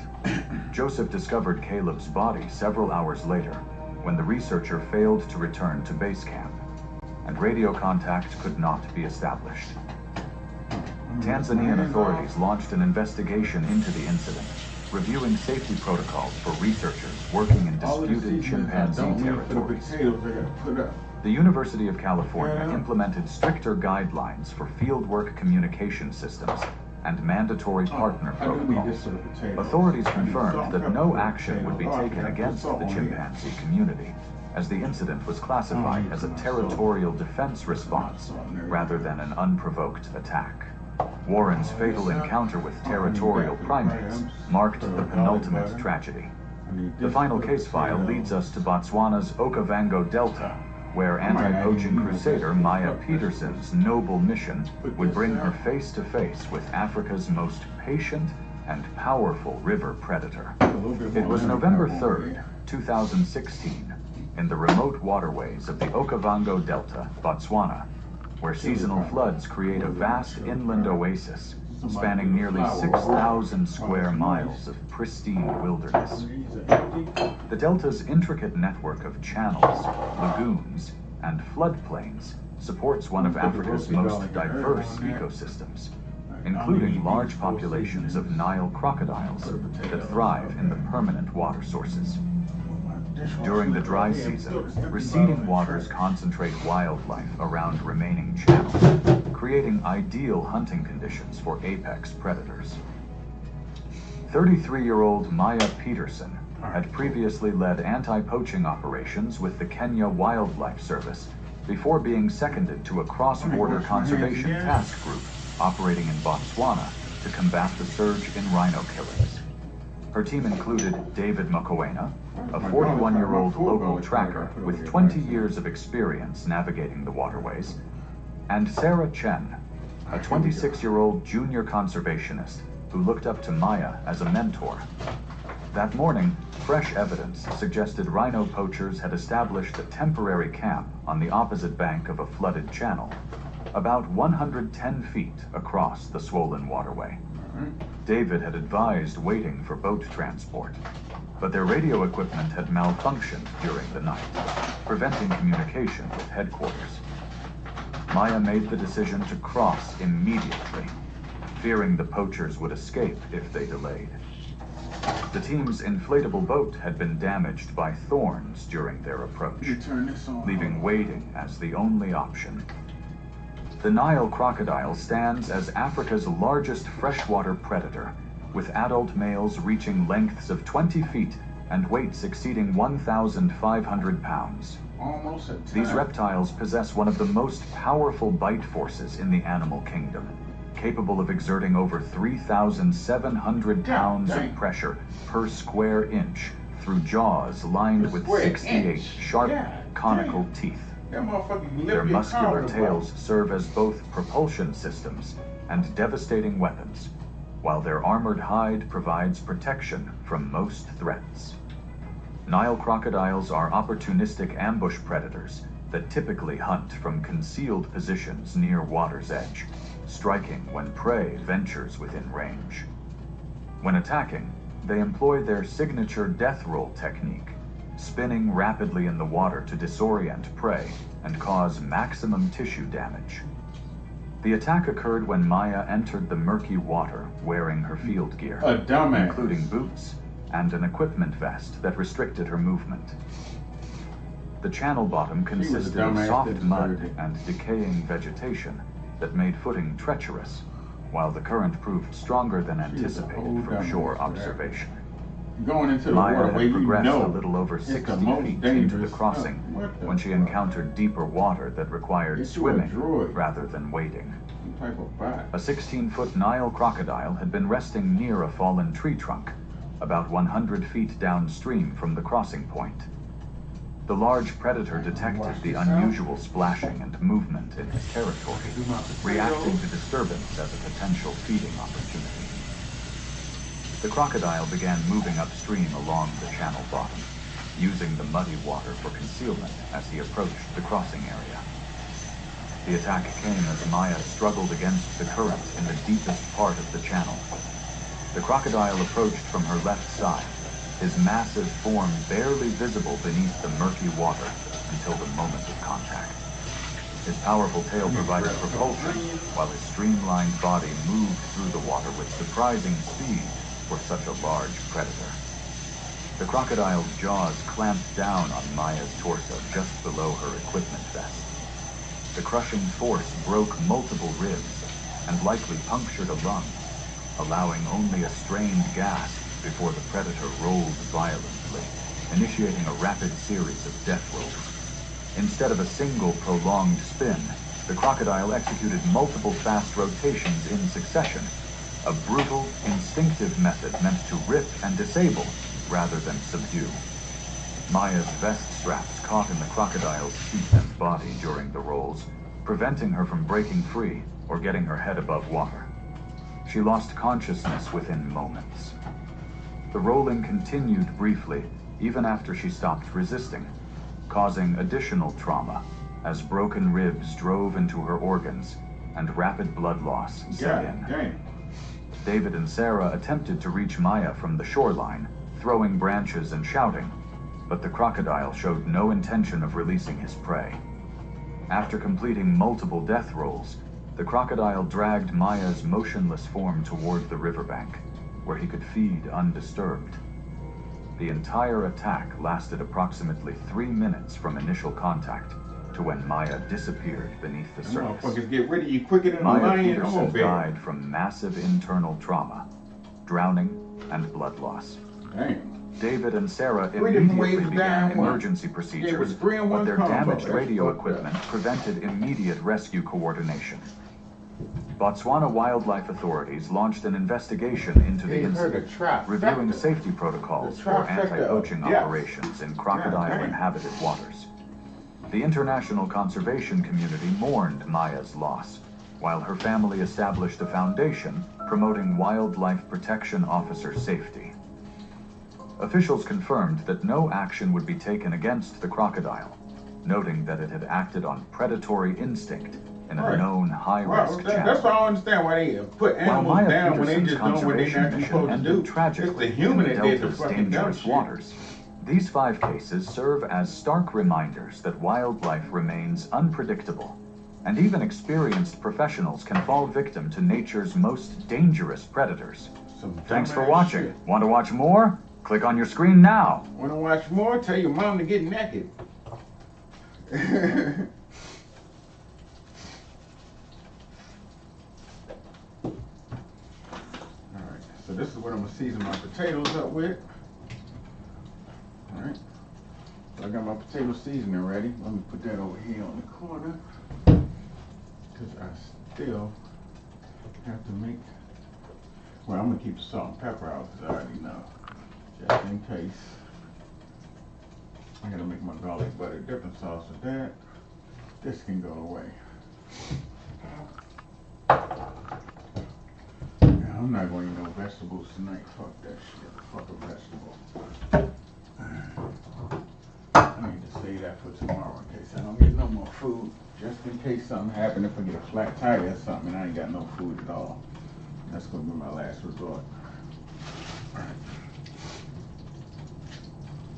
Joseph discovered Caleb's body several hours later, when the researcher failed to return to base camp, and radio contact could not be established. Tanzanian authorities launched an investigation into the incident, reviewing safety protocols for researchers working in disputed chimpanzee territories. The University of California implemented stricter guidelines for fieldwork communication systems and mandatory partner protocols. Authorities confirmed that no action would be taken against the chimpanzee community, as the incident was classified as a territorial defense response rather than an unprovoked attack. Warren's fatal encounter with territorial primates marked the penultimate tragedy, The final case file leads us to Botswana's Okavango Delta, where anti-poaching crusader Maya Peterson's noble mission would bring her face to face with Africa's most patient and powerful river predator. It was November 3rd, 2016, in the remote waterways of the Okavango Delta, Botswana, where seasonal floods create a vast inland oasis spanning nearly 6,000 square miles of pristine wilderness. The delta's intricate network of channels, lagoons, and floodplains supports one of Africa's most diverse ecosystems, including large populations of Nile crocodiles that thrive in the permanent water sources. During the dry season, receding waters concentrate wildlife around remaining channels, creating ideal hunting conditions for apex predators. 33-year-old Maya Peterson had previously led anti-poaching operations with the Kenya Wildlife Service before being seconded to a cross-border conservation task group operating in Botswana to combat the surge in rhino killings. Her team included David Mokoena, a 41-year-old local tracker with 20 years of experience navigating the waterways, and Sarah Chen, a 26-year-old junior conservationist who looked up to Maya as a mentor. That morning, fresh evidence suggested rhino poachers had established a temporary camp on the opposite bank of a flooded channel, about 110 feet across the swollen waterway. David had advised waiting for boat transport, but their radio equipment had malfunctioned during the night, preventing communication with headquarters. Maya made the decision to cross immediately, fearing the poachers would escape if they delayed. The team's inflatable boat had been damaged by thorns during their approach, leaving wading as the only option. The Nile crocodile stands as Africa's largest freshwater predator, with adult males reaching lengths of 20 feet and weights exceeding 1,500 pounds. These reptiles possess one of the most powerful bite forces in the animal kingdom, capable of exerting over 3,700 pounds of pressure per square inch through jaws lined with 68 sharp, conical teeth. Their muscular tails serve as both propulsion systems and devastating weapons, while their armored hide provides protection from most threats. Nile crocodiles are opportunistic ambush predators that typically hunt from concealed positions near water's edge, striking when prey ventures within range. When attacking, they employ their signature death roll technique, spinning rapidly in the water to disorient prey and cause maximum tissue damage. The attack occurred when Maya entered the murky water wearing her field gear, including boots and an equipment vest that restricted her movement. The channel bottom consisted of soft mud and decaying vegetation that made footing treacherous, while the current proved stronger than anticipated from shore observation. Maya had progressed a little over 60 feet into the crossing when she encountered deeper water that required swimming rather than wading. A 16-foot Nile crocodile had been resting near a fallen tree trunk, about 100 feet downstream from the crossing point. The large predator detected the unusual splashing and movement in his territory, reacting to disturbance as a potential feeding opportunity. The crocodile began moving upstream along the channel bottom, using the muddy water for concealment as he approached the crossing area. The attack came as Maya struggled against the current in the deepest part of the channel. The crocodile approached from her left side, his massive form barely visible beneath the murky water until the moment of contact. His powerful tail provided propulsion, while his streamlined body moved through the water with surprising speed for such a large predator. The crocodile's jaws clamped down on Maya's torso just below her equipment vest. The crushing force broke multiple ribs and likely punctured a lung, allowing only a strained gasp before the predator rolled violently, initiating a rapid series of death rolls. Instead of a single prolonged spin, the crocodile executed multiple fast rotations in succession, a brutal, instinctive method meant to rip and disable rather than subdue. Maya's vest straps caught in the crocodile's teeth and body during the rolls, preventing her from breaking free or getting her head above water. She lost consciousness within moments. The rolling continued briefly, even after she stopped resisting, causing additional trauma as broken ribs drove into her organs and rapid blood loss set in. Dang. David and Sarah attempted to reach Maya from the shoreline, throwing branches and shouting, but the crocodile showed no intention of releasing his prey. After completing multiple death rolls, the crocodile dragged Maya's motionless form toward the riverbank, where he could feed undisturbed. The entire attack lasted approximately 3 minutes from initial contact to when Maya disappeared beneath the surface. Motherfuckers get rid of you quicker than Maya a lion. Peterson died from massive internal trauma, drowning, and blood loss. Damn. David and Sarah immediately began emergency procedures, but their damaged radio equipment prevented immediate rescue coordination. Botswana wildlife authorities launched an investigation into the incident, reviewing safety protocols for anti-poaching operations in crocodile-inhabited waters. The international conservation community mourned Maya's loss, while her family established a foundation promoting wildlife protection officer safety. Officials confirmed that no action would be taken against the crocodile, noting that it had acted on predatory instinct in a known high-risk channel. That's why I don't understand why they put animals down when they just doing what they're not supposed to do. It's the human that did the fucking dumb shit. Waters. These 5 cases serve as stark reminders that wildlife remains unpredictable, and even experienced professionals can fall victim to nature's most dangerous predators. Thanks for watching. Shit. Want to watch more? Click on your screen now. Want to watch more? Tell your mom to get naked. Alright, so this is what I'm going to season my potatoes up with. Alright, so I got my potato seasoning ready. Let me put that over here on the corner, because I still have to make, well, I'm going to keep the salt and pepper out because I already know. Just in case. I gotta make my garlic butter dipping sauce with that. This can go away. Yeah, I'm not going to eat no vegetables tonight. Fuck that shit. Fuck a vegetable. I need to save that for tomorrow in case I don't get no more food. Just in case something happens, if I get a flat tire or something and I ain't got no food at all. That's gonna be my last resort. Alright.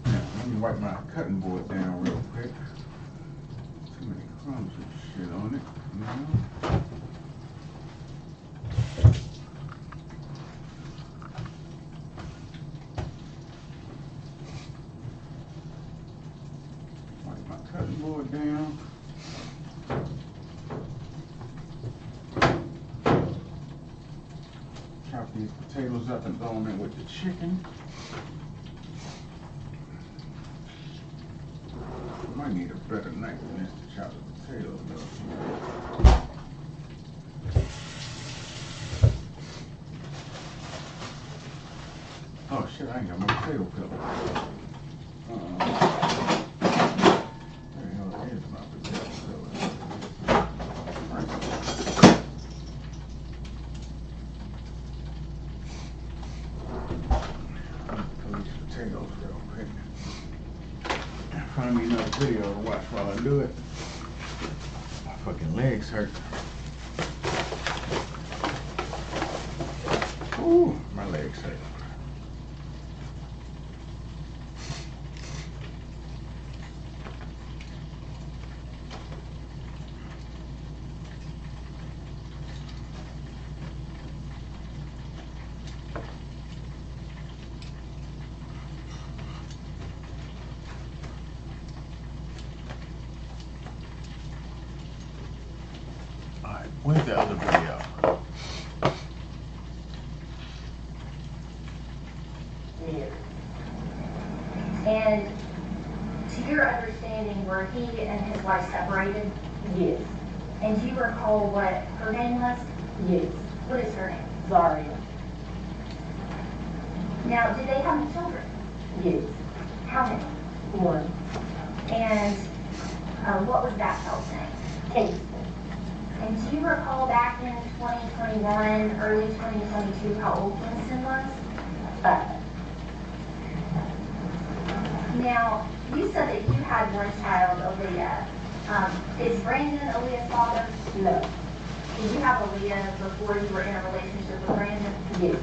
Let me wipe my cutting board down real quick. Too many crumbs and shit on it. Wipe my cutting board down. Chop these potatoes up and throw them in with the chicken. I might need a better knife than this to chop the potatoes up. Oh shit, I ain't got my potato peeler. Where the hell is my potato peeler? Peel these potatoes real quick. Find me another video to watch while I do it. My fucking legs hurt. Ooh, my legs hurt. Where's the other video? Yes. And to your understanding, were he and his wife separated? Yes. And do you recall what her name was? Yes. What is her name? Zaria. Now, did they have any children? Yes. How many? One. And what was that fellow's name? Kingston. And do you recall back in 2021, early 2022, how old Kingston was? 5. Now, you said that you had one child, Aaliyah. Is Brandon Aaliyah's father? No. Did you have Aaliyah before you were in a relationship with Brandon? Yes.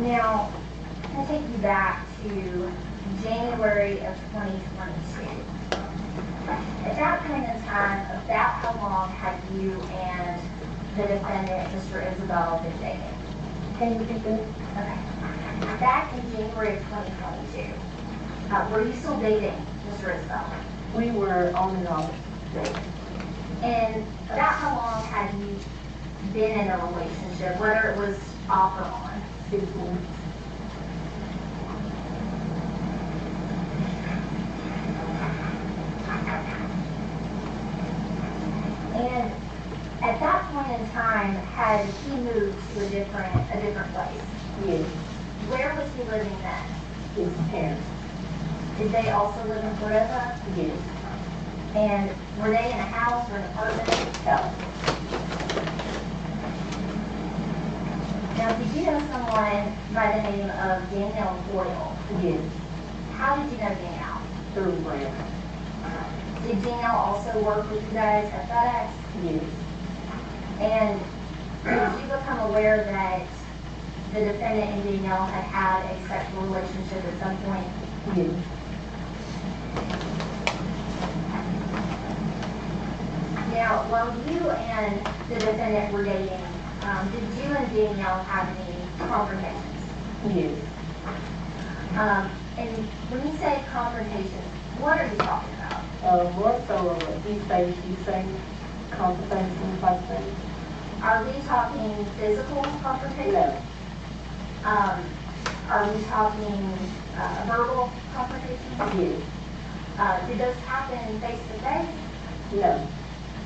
Now, I'm going to take you back to January of 2022. At that point in time, about how long had you and the defendant, Mr. Isabel, been dating? Can you repeat that? Okay. Back in January of 2022, were you still dating Mr. Isabel? We were on and off dating. And about how long had you been in a relationship, whether it was off or on? 6 months. And at that point in time, had he moved to a different place? Yes. Where was he living then? His parents. Did they also live in Florida? Yes. And were they in a house or an apartment? No. Now, did you know someone by the name of Danielle Boyle? Yes. How did you know Danielle? Through Brandon. Did Danielle also work with you guys at FedEx? Yes. And did you become aware that the defendant and Danielle had a sexual relationship at some point? Yes. Now, while you and the defendant were dating, did you and Danielle have any confrontations? Yes. And when you say confrontations, what are you talking about? More so he say, she say, confrontation type thing. Are we talking physical confrontation? No. Are we talking verbal confrontation? Yes. Did those happen face to face? No.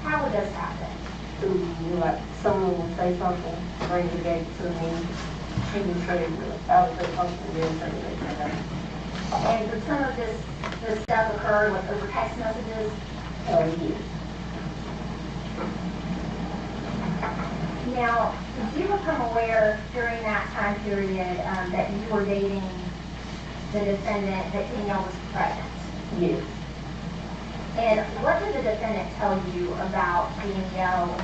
How would those happen? Through, like, someone would say something, bring the gate to me, she would say, I would say something, then say that. And would some of this stuff occur like over text messages? Yes. Now, did you become aware during that time period that you were dating the defendant, that Danielle was pregnant? Yes. And what did the defendant tell you about Danielle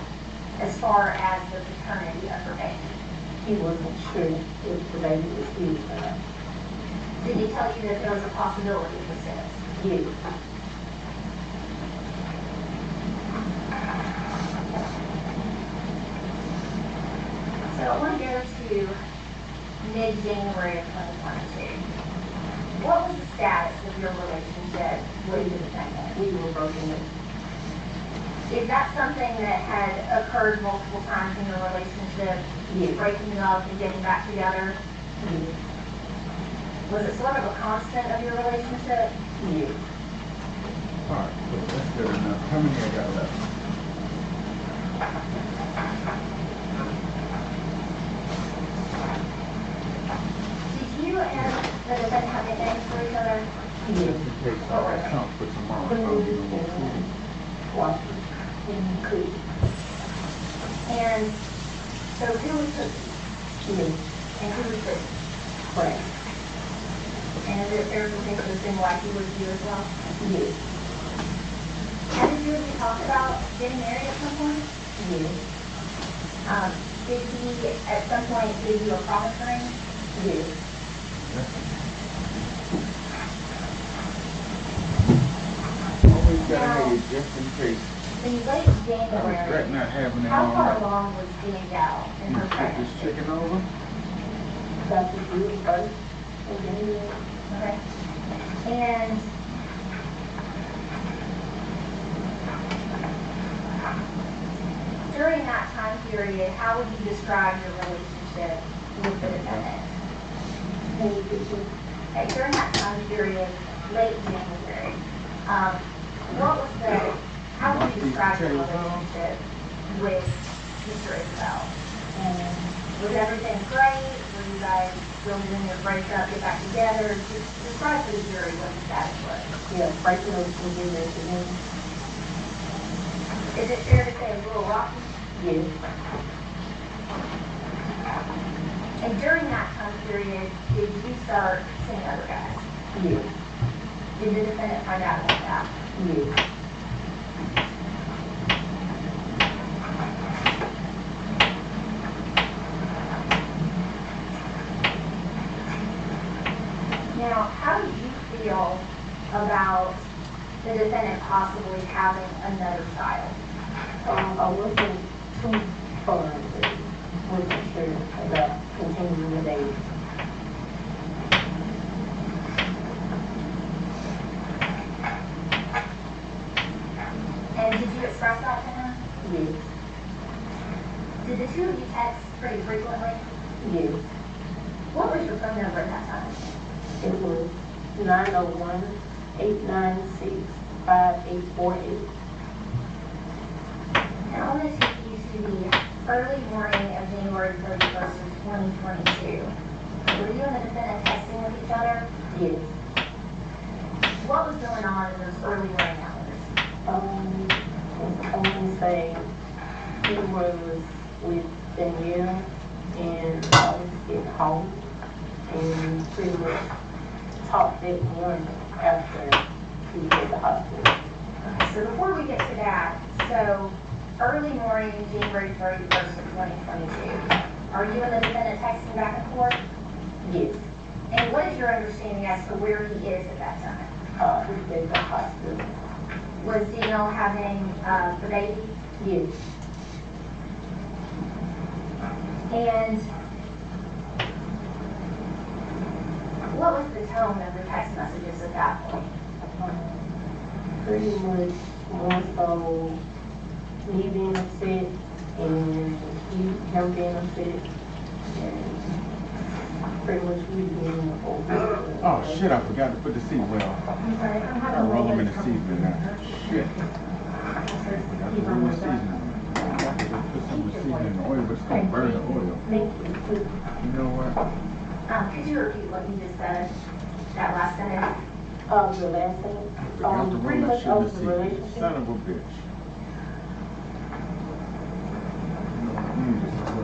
as far as the paternity of her baby? He wasn't sure if the baby was his or not. Did he tell you that there was a possibility it was his? Yes. So I want to go to mid-January of 2022. What was the status of your relationship with the defendant? We were broken up. Is that something that had occurred multiple times in your relationship? Yes. Breaking up and getting back together? Yes. Was it sort of a constant of your relationship? Yes. All right, so that's good enough. How many I got left? Did you and the defendant have nicknames for each other? Just in case I count for tomorrow. Probably no more food. Watson and Cookie. And so who was Cookie? Me. And who was Cookie? Frank. And is it fair to think of the same like he was you as well? Yes. How did you really talk about getting married at some point? Yes. Did he at some point give you a promise ring? Yes. Always gotta have it just in case. In late I January, regret not having it how all far night. along was Danielle in You her put this pregnancy? chicken over? That's the June 1st of January. Okay. And during that time period, how would you describe your relationship with the defendant? Can you picture? During that time period, late January, how would you describe your relationship with Mr. Isabel? Was everything great? Were you guys filmed in your break up, get back together? Just describe to the jury what the status was. Yeah, breaking up was in there together. Is it fair to say a little rocky? Yes. And during that time period, did you start seeing other guys? Yes. Did the defendant find out about that? Yes. Now, how did you feel about the defendant possibly having another child? I wasn't too firm, but wasn't sure about continuing the date. And did you express that to him? Yes. Did the two of you text pretty frequently? Yes. What was your phone number at that time? It was 901-896-5848. Now, I'm going to take you to the early morning of January 31st of 2022. Were you and the defendant texting with each other? Yes. What was going on in those early morning hours? I want to say he was with Danielle and I was getting home and pretty much talked that morning after he was at the hospital. So before we get to that, so early morning, January 31st of 2022, are you and the defendant texting back and forth? Yes. And what is your understanding as to where he is at that time? He was at the hospital. Was Dino having the baby? Yes. And what was the tone of the text messages at that point? Pretty much more so me being upset and him being upset and pretty much we being over. Oh shit, I forgot to put the seatbelt on. I'm sorry, I'm I having a roll little them in bit the of seatbelt now. Shit. Forgot to roll the seasoning. I got to put some of the seasoning in the oil, but it's gonna burn the oil. Thank you. You know what? could you repeat what you just said, that last sentence? The last thing, Forgot to pretty roll much that shit in of the the seasoning. relationship. Son of a bitch.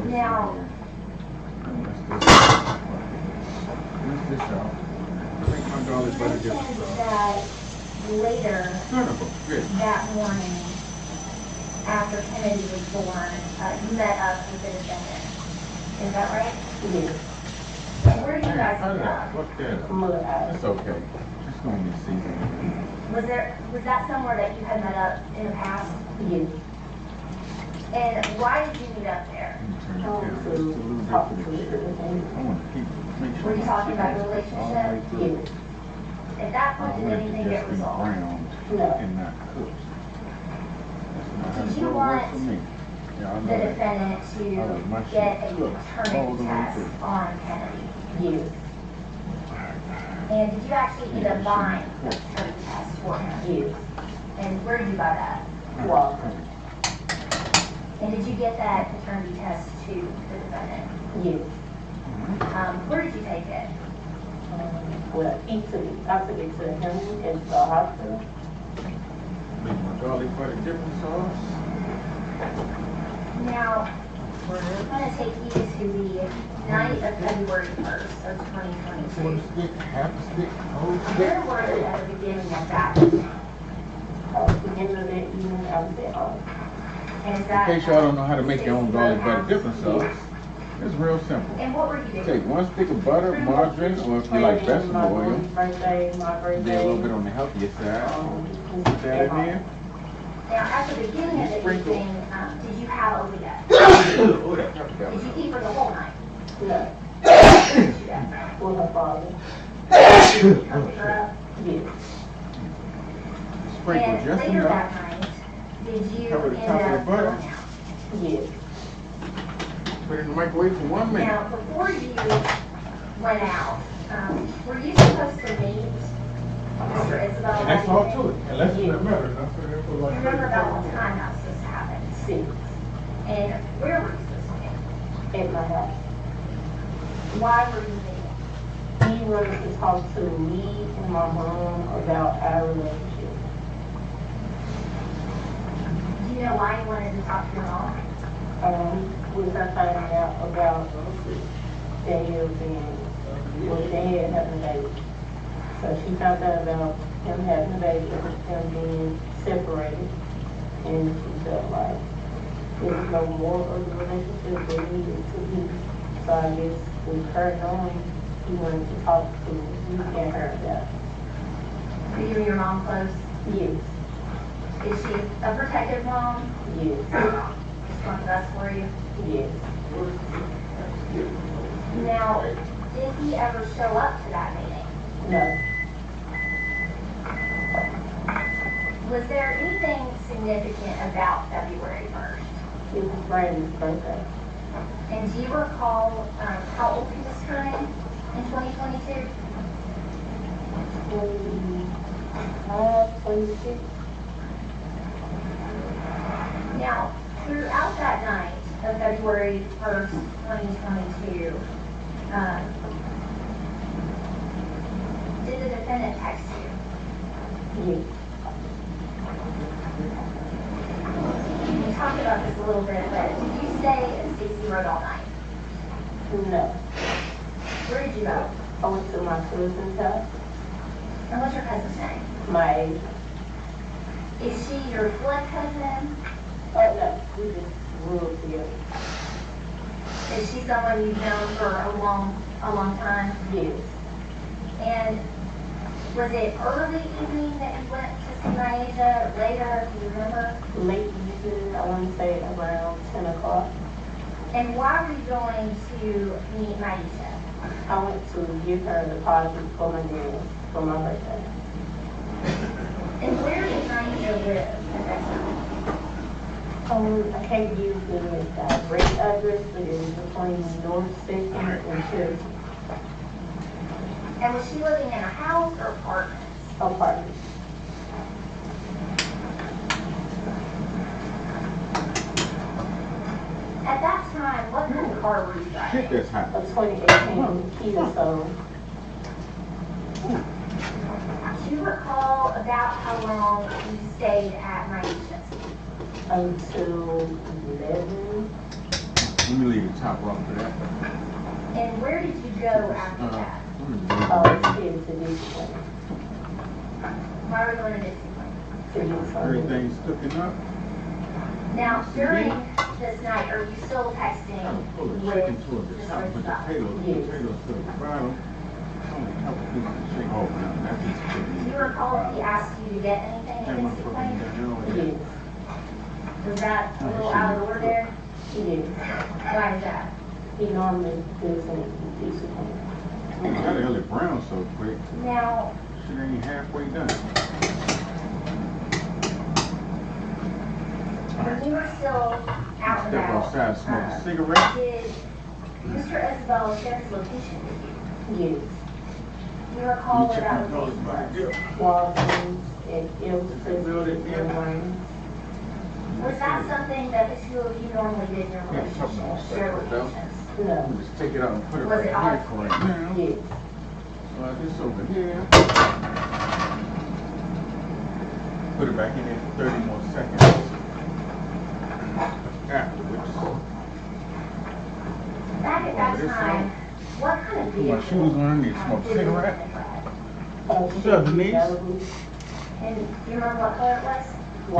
Now, Where's this out? I think my dog is you better get mentioned this that later Son of a bitch. that morning, after Kennedy was born, you met up with the defendant. Is that right? Yes. And where did you Man, guys how meet did I up? fuck that up? Mother eyes. It's okay. It's gonna be seasoned. Was that somewhere that you had met up in the past? Yes. And why did you meet up there? Turn it down just a little bit Talk for to this shit. I wanna keep, make sure. Were you talking about your all the way relationship? through. Yes. At that I point, did want it anything to get just be resolved? browned No. and not cooked. That's not how Did it's you gonna work want for me. Yeah, I The know that. defendant I like my to shit get a cooked all the paternity way test through. on Kennedy? Yes. And did you actually end up Yeah, buying she the cooked. paternity test for him? Yes. And where did you buy that? Wow. And did you get that paternity test to the defendant? Yes. Where did you take it? Well, I took it to him at the hospital. Make my garlic butter dipping sauce. Now, I'm going to take you to the night of February 1st of 2022. Quarter stick, half a stick, whole stick. Where were you at the beginning of that? Beginning of that evening, I was at home. And is In that? case y'all don't know how to make your own garlic butter Roadhouse? dipping sauce, it's real simple. And what were you doing? Take 1 stick of butter, margarine, or if you like vegetable oil, Birthday, my birthday. be a little bit on the healthier side. Put that in there. Now, at the beginning of the Sprinkle. evening, did you have Aaliyah? Oh, that pepper Did you keep her the whole night? No, Where did you go? with her father. Cover her up? Yes. Sprinkle And just later that enough. night, did you Cover the end top of the up butter. going out? Yes. Put it in the microwave for 1 minute. Now, before you went out, were you supposed to meet Mr. Isabel? And that's all to it. And let's Yeah. remember, enough for there for Do you like remember 30 about what seconds. time that was supposed to happen? 6 And where were you supposed to meet? at my house. Why were you meeting? He wanted to talk to me and my mom about our relationship. Do you know why you wanted to talk to your mom? We started finding out about Daniel and well, Dad having a baby. So she found out about him having a baby, him being separated, and she felt like there was no more of the relationship that needed to be. So I guess with her knowing, he wanted to talk to you and her about it. Are you and your mom close? Yes. Is she a protective mom? Yes. Just want the best for you? Yes. Now, did he ever show up to that meeting? No. Was there anything significant about February 1st? It was Brandon's birthday. And do you recall how old he was turning in 2022? 26. Now, throughout that night of February 1st, 2022, did the defendant text you? Yes. We talked about this a little bit, but did you stay at Stacy Road all night? No. Where did you go? I went to my cousin's house. And what's your cousin's name? My age. Is she your blood cousin? Oh, no. We just grew up together. Is she someone you've known for a long time? Yes. And was it early evening that you went to see Naija, or later, do you remember? Late evening, I want to say around 10 o'clock. And why were you going to meet Naija? I went to give her a deposit for my nails for my birthday. And where did Naija live at that time? I can't give the direct address, but it was between North 2nd and Cherokee. And was she living in a house or apartment? Apartment. At that time, what kind of car were you driving? Shit, that's hot. A 2018 Kia Soul. Do you recall about how long you stayed at Naija's? Until 11. Let me leave the top off for that. And where did you go after that? Headed to Dixie. Why were you going to Dixieland? To get something. Everything's cooking up. Now, during this night, are you still texting Pull the with chicken to the Ms. top, put the Roosevelt? potatoes to the bottom. Only a couple pieces of chicken. Oh, no, that piece of chicken. Do you recall if he asked you to get anything at Dixieland? Yes. Was that a little out of order there? Yes. Why is that? He normally doesn't Dixie. Oh, that early brown so quick. Now, Shit ain't halfway done. when you were still out and Step about, outside, smoke a cigarette. did Mr. Isabel share his location with you? Yes. Do you recall You where check that my location clothes, was? yeah. Walgreens at Elvis and Wayne. Was that something that the two of you normally did in your relationship, share locations? No. Just take it out and put it Was right it here odd? for right now. Yes. This over here. Put it back in there for 30 more seconds. Afterwards. Back at that this time, what kind of Put my vehicle? shoes on, I need to smoke a did the cigarette. defendant drive? What's up, Denise? And do you remember what color it was?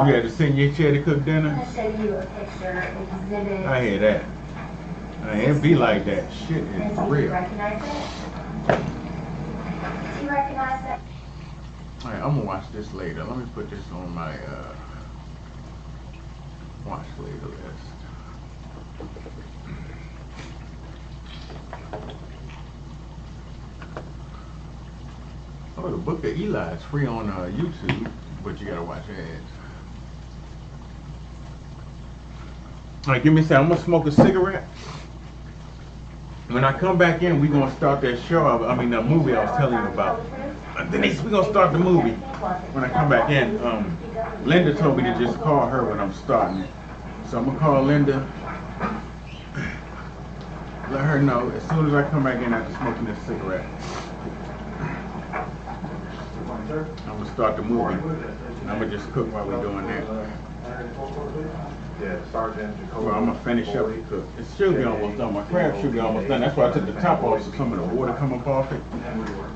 You had to send your chair to cook I'm dinner? gonna show you a picture, exhibit. I hear that. It be like that. Shit And is do you real. recognize it? Do you recognize that? Alright, I'm gonna watch this later. Let me put this on my watch later list. Oh, the Book of Eli is free on YouTube, but you gotta watch ads. Alright, give me a second. I'm gonna smoke a cigarette. When I come back in, we're gonna start that show. I mean, the movie I was telling you about. Denise, we're gonna start the movie. When I come back in, Linda told me to just call her when I'm starting it. So I'm gonna call Linda. let her know as soon as I come back in after smoking this cigarette. I'm gonna start the movie. And I'm gonna just cook while we're doing that. Yeah, Sergeant Jacoby. Well, I'm gonna finish up the cook. It should be almost done. My crab should be almost done. That's why I took the top off so some of the water come up off it.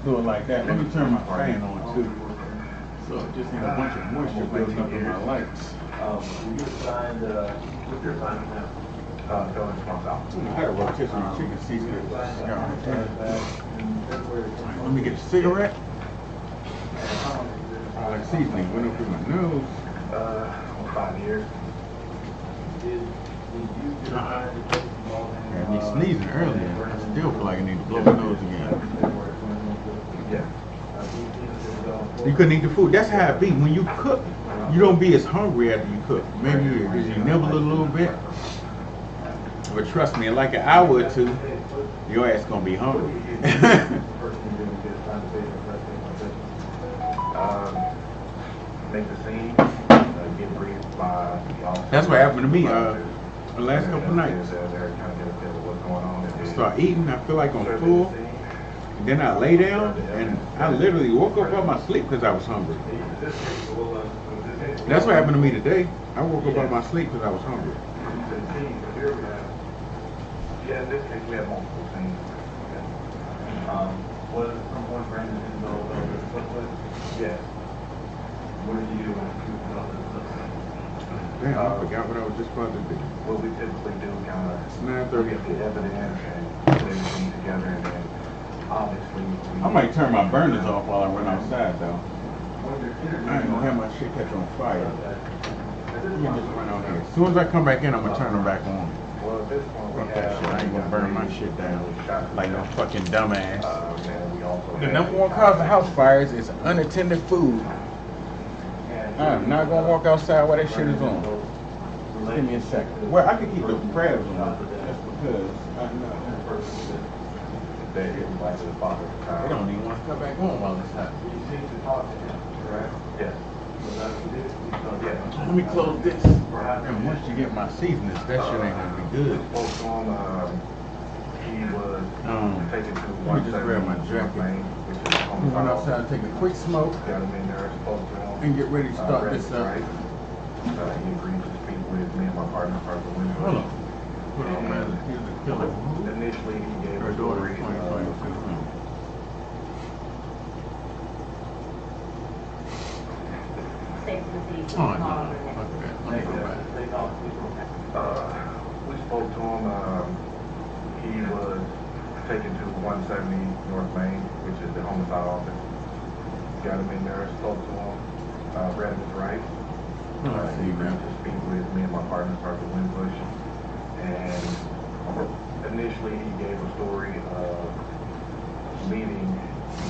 Do it like that. Let me turn my fan on too. So it just ain't a bunch of moisture building up in my lights. You signed, what's your assignment now? Filling response out. I had a rotisserie chicken seasoning. Let me get a cigarette. I like seasoning. Went up through my nose. 5 years. Had me sneezing earlier. I still feel like I need to blow my nose again. Yeah. You couldn't eat the food. That's how it be. When you cook, you don't be as hungry after you cook. Maybe you nibble a little bit. But trust me, in like an hour or two, your ass gonna be hungry. Make the scene, get briefed by the officer. That's what happened to me the last couple of nights. I start eating, I feel like I'm full. And then I lay down, and I literally woke up out of my sleep because I was hungry. That's what happened to me today. I woke up out of my sleep because I was hungry. Yeah, in this case, we have multiple scenes. Was at some point Brandon didn't know about this split? Yes. What did you do when you know this? Damn, I forgot what I was just about to do. What we typically do, kind of It's look 9:30. at the evidence and put everything together, and then obviously I might turn my burners off while I run outside though. I ain't gonna have my shit catch on fire. Let me just run out here. As soon as I come back in, I'm gonna turn them back on. Well, at this point, Fuck that shit. I ain't gonna burn my shit down like no fucking dumbass. The number one cause of house fires is unattended food. I'm not gonna walk outside while that shit is on. Just give me a second. Well, I could keep the crabs on just because I know. They don't even want to come back on while it's hot. Yes. Let me close this. And once you get my seasonings, that shit ain't gonna be good. He was taken to Let me just grab my jacket. Run outside, take a quick smoke, Got him in there, spoke to him. and get ready to start this up. He agreed to speak with me and my partner, Sergeant Winwood. Hold on. Put on man, here's the killer. Initially, he gave Her a daughter, story. 2022. Oh, no. Fuck that. Let me go back. We spoke to him. He was taken to 170 North Main, which is the homicide office. Got him in there, spoke to him, read his rights. He agreed to speak with me and my partner, Sergeant Winbush. And initially, he gave a story of meeting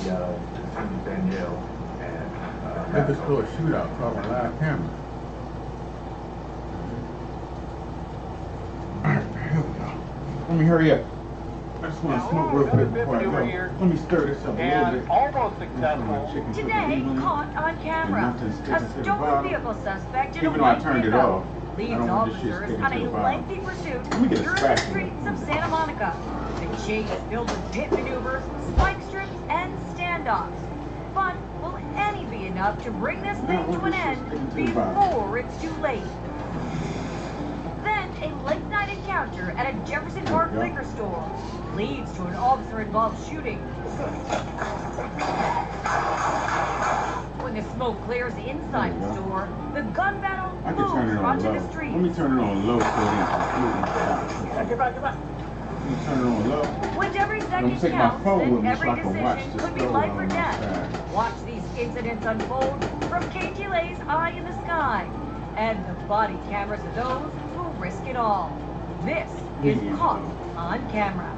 the deceased Danielle. Liquor store shootout caught on live camera. Alright, here we go. Let me hurry up. I just want to smoke real quick before I go. Let me stir this up a little bit. Almost successful. Today, caught on camera, a stolen vehicle suspect in a Even though I white turned it pickup off, I leads don't want this shit officers sticking on to a the bottom. lengthy pursuit Let me get a through the spatula. streets of Santa Monica. The chase filled with pit maneuvers, spike strips, and standoffs. But will any be enough to bring this thing to an end before it's too late? Then a late-night encounter at a Jefferson Park liquor store leads to an officer-involved shooting. When the smoke clears inside the store, the gun battle I can turn moves it on onto low. the streets. Let me turn it on low so it ain't completely. Get back. Let me turn it on low. With every I'm second take my counts, phone with and me so every I can watch decision this could be store life while or I'm death. outside. Watch these incidents unfold from KTLA's Eye in the Sky and the body cameras of those who risk it all. This is Caught on Camera.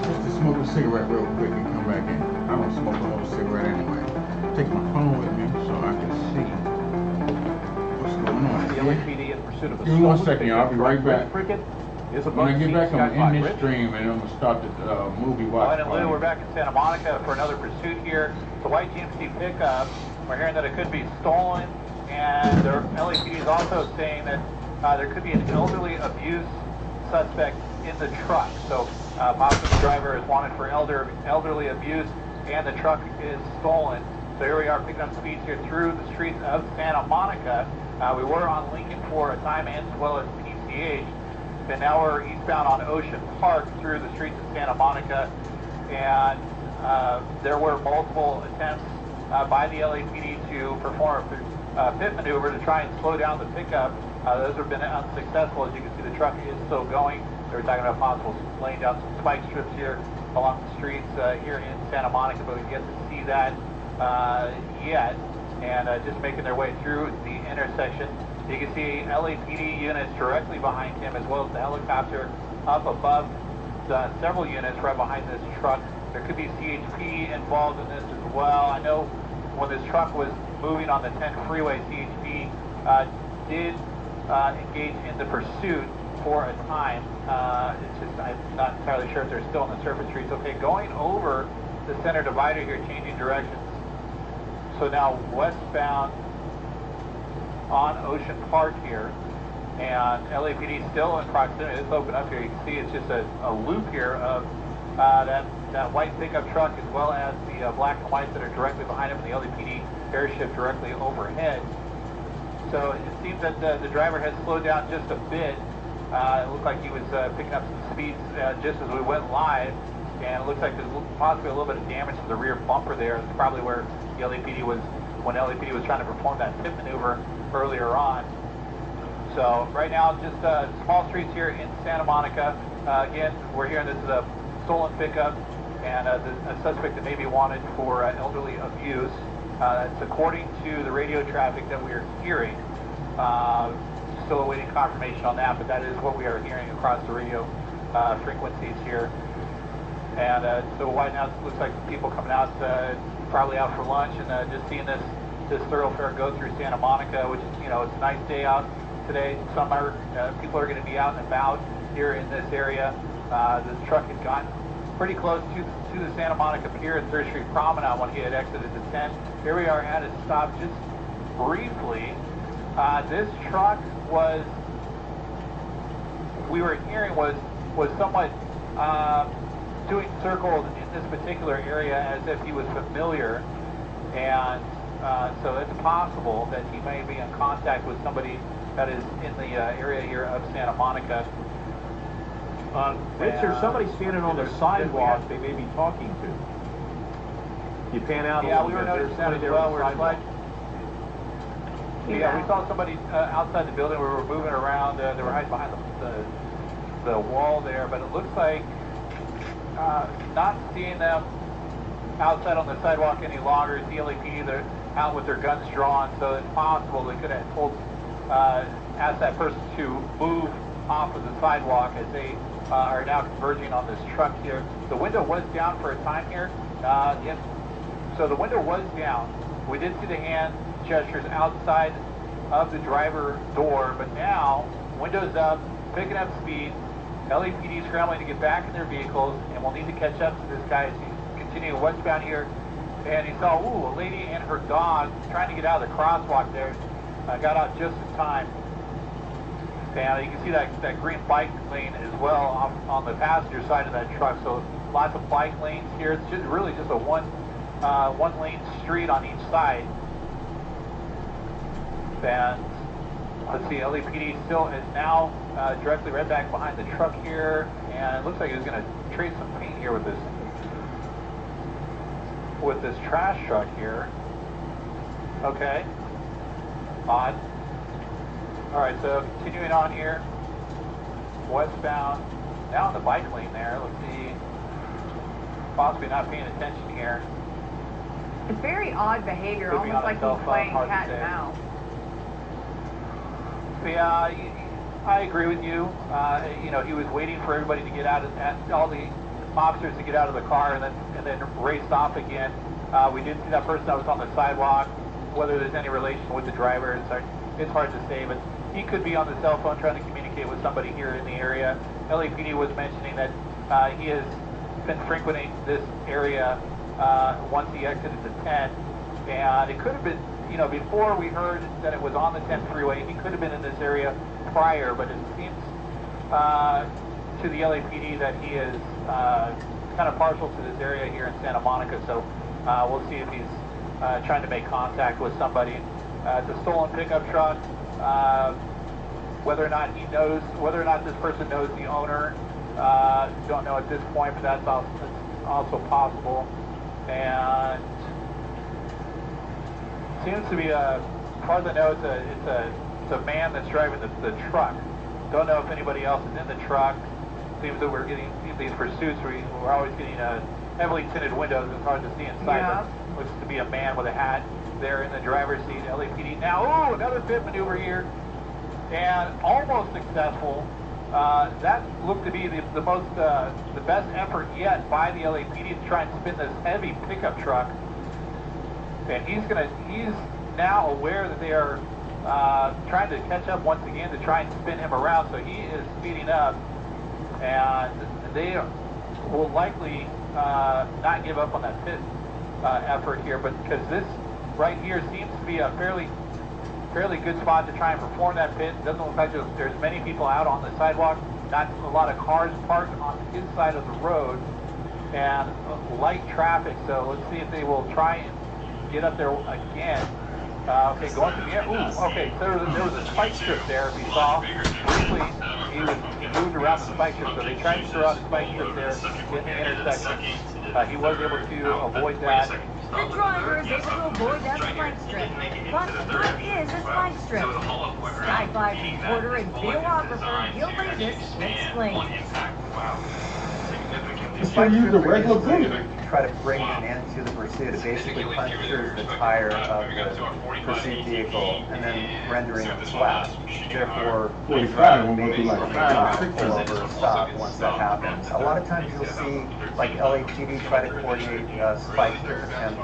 Just to smoke a cigarette real quick and come back in. I don't smoke a whole cigarette anyway. Take my phone with me so I can see what's going on. The LAPD in pursuit of a Give me 1 stolen second, y'all. I'll be right back. Cricket is above When I get the back, Sky I'm in this Bridge. stream and I'm gonna start the movie All right, watch. and Lou, we're back in Santa Monica for another pursuit here. It's a white GMC pickup. We're hearing that it could be stolen, and the LAPD is also saying that there could be an elderly abuse suspect in the truck. So possibly the driver is wanted for elderly abuse, and the truck is stolen. So here we are picking up speeds here through the streets of Santa Monica. We were on Lincoln for a time as well as PCH, and now we're eastbound on Ocean Park through the streets of Santa Monica. And there were multiple attempts by the LAPD to perform a pit maneuver to try and slow down the pickup. Those have been unsuccessful. As you can see, the truck is still going. They were talking about possible laying down some spike strips here along the streets here in Santa Monica, but we've yet to see that yet. And just making their way through the intersection. You can see LAPD units directly behind him, as well as the helicopter up above several units right behind this truck. There could be CHP involved in this as well. I know when this truck was moving on the 10 freeway, CHP did engage in the pursuit for a time. It's just, I'm not entirely sure if they're still on the surface streets. Okay, going over the center divider here, changing directions. So now westbound on Ocean Park here, and LAPD still in proximity. Let's open up here. You can see it's just a loop here of that white pickup truck, as well as the black and whites that are directly behind him, and the LAPD airship directly overhead. So it seems that the driver has slowed down just a bit. It looked like he was picking up some speeds just as we went live, and it looks like there's possibly a little bit of damage to the rear bumper there. It's probably where the LAPD was, when LAPD was trying to perform that pit maneuver earlier on. So right now, just small streets here in Santa Monica. Again, we're hearing this is a stolen pickup, and a suspect that may be wanted for elderly abuse. It's according to the radio traffic that we are hearing. Still awaiting confirmation on that, but that is what we are hearing across the radio frequencies here. And so right now it looks like people coming out, probably out for lunch, and just seeing this thoroughfare go through Santa Monica, which is, you know, it's a nice day out today. Summer, people are going to be out and about here in this area. The truck had gotten pretty close to the Santa Monica Pier and 3rd Street Promenade when he had exited the 10. Here we are at a stop just briefly. This truck was, we were hearing, was somewhat doing circles in this particular area as if he was familiar, and so it's possible that he may be in contact with somebody that is in the area here of Santa Monica. Rich, there's somebody standing on the sidewalk they may be talking to. You pan out a little bit. Yeah, we were noticing that as well. We saw somebody outside the building. We were moving around. They were hiding behind the wall there, but it looks like not seeing them outside on the sidewalk any longer. It's the LAPD, they're out with their guns drawn, so it's possible they could have asked that person to move off of the sidewalk as they are now converging on this truck here. The window was down for a time here. Yes. So the window was down. We did see the hand gestures outside of the driver door, but now windows up, picking up speed. LAPD scrambling to get back in their vehicles, and we'll need to catch up to this guy as he's continuing westbound here. And he saw, a lady and her dog trying to get out of the crosswalk there. Got out just in time. And you can see that green bike lane as well on the passenger side of that truck. So lots of bike lanes here. It's just really just a one lane street on each side. And let's see, LAPD still is now directly right back behind the truck here, and it looks like he was going to trade some paint here with this trash truck here. Okay, odd. All right, so continuing on here, westbound, now in the bike lane there. Let's see, possibly not paying attention here. It's very odd behavior, almost like he's playing cat and mouse. Yeah, I agree with you. You know, he was waiting for everybody to get out of all the officers to get out of the car, and then raced off again. We did see that person that was on the sidewalk. Whether there's any relation with the driver, it's hard to say, but he could be on the cell phone trying to communicate with somebody here in the area. LAPD was mentioning that he has been frequenting this area once he exited the 10, and it could have been, you know, before we heard that it was on the 10 freeway, he could have been in this area prior, but it seems to the LAPD that he is kind of partial to this area here in Santa Monica, so we'll see if he's trying to make contact with somebody. It's a stolen pickup truck. Whether or not this person knows the owner, don't know at this point, but that's also possible. And seems to be part of the note. It's a man that's driving the truck. Don't know if anybody else is in the truck. Seems that we're getting these pursuits. We're always getting heavily tinted windows. It's hard to see inside. Yeah. But looks to be a man with a hat there in the driver's seat. LAPD now. Oh, another pit maneuver here, and almost successful. That looked to be the best effort yet by the LAPD to try and spin this heavy pickup truck. And he's now aware that they are trying to catch up once again to try and spin him around. So he is speeding up, and they will likely not give up on that pit effort here, but because this right here seems to be a fairly good spot to try and perform that pit. It doesn't look like there's many people out on the sidewalk, not a lot of cars parked on his side of the road, and light traffic. So let's see if they will try and get up there again. Okay, going to the end. Ooh, okay, so there was a spike strip there, if you saw. Briefly, he moved around the spike strip, so they tried to throw out a spike strip there in the intersection. He was able to avoid that. The driver is able to avoid that spike strip. But what is a spike strip? Sky 5 reporter and videographer Gil Davis explains. Spike strip try to bring an end to the pursuit. It basically punctures the tire of the pursuit vehicle and then rendering it flat. Therefore, the driver may not pull over or stop once that happens. A lot of times you'll see like LAPD try to coordinate spike strip attempt,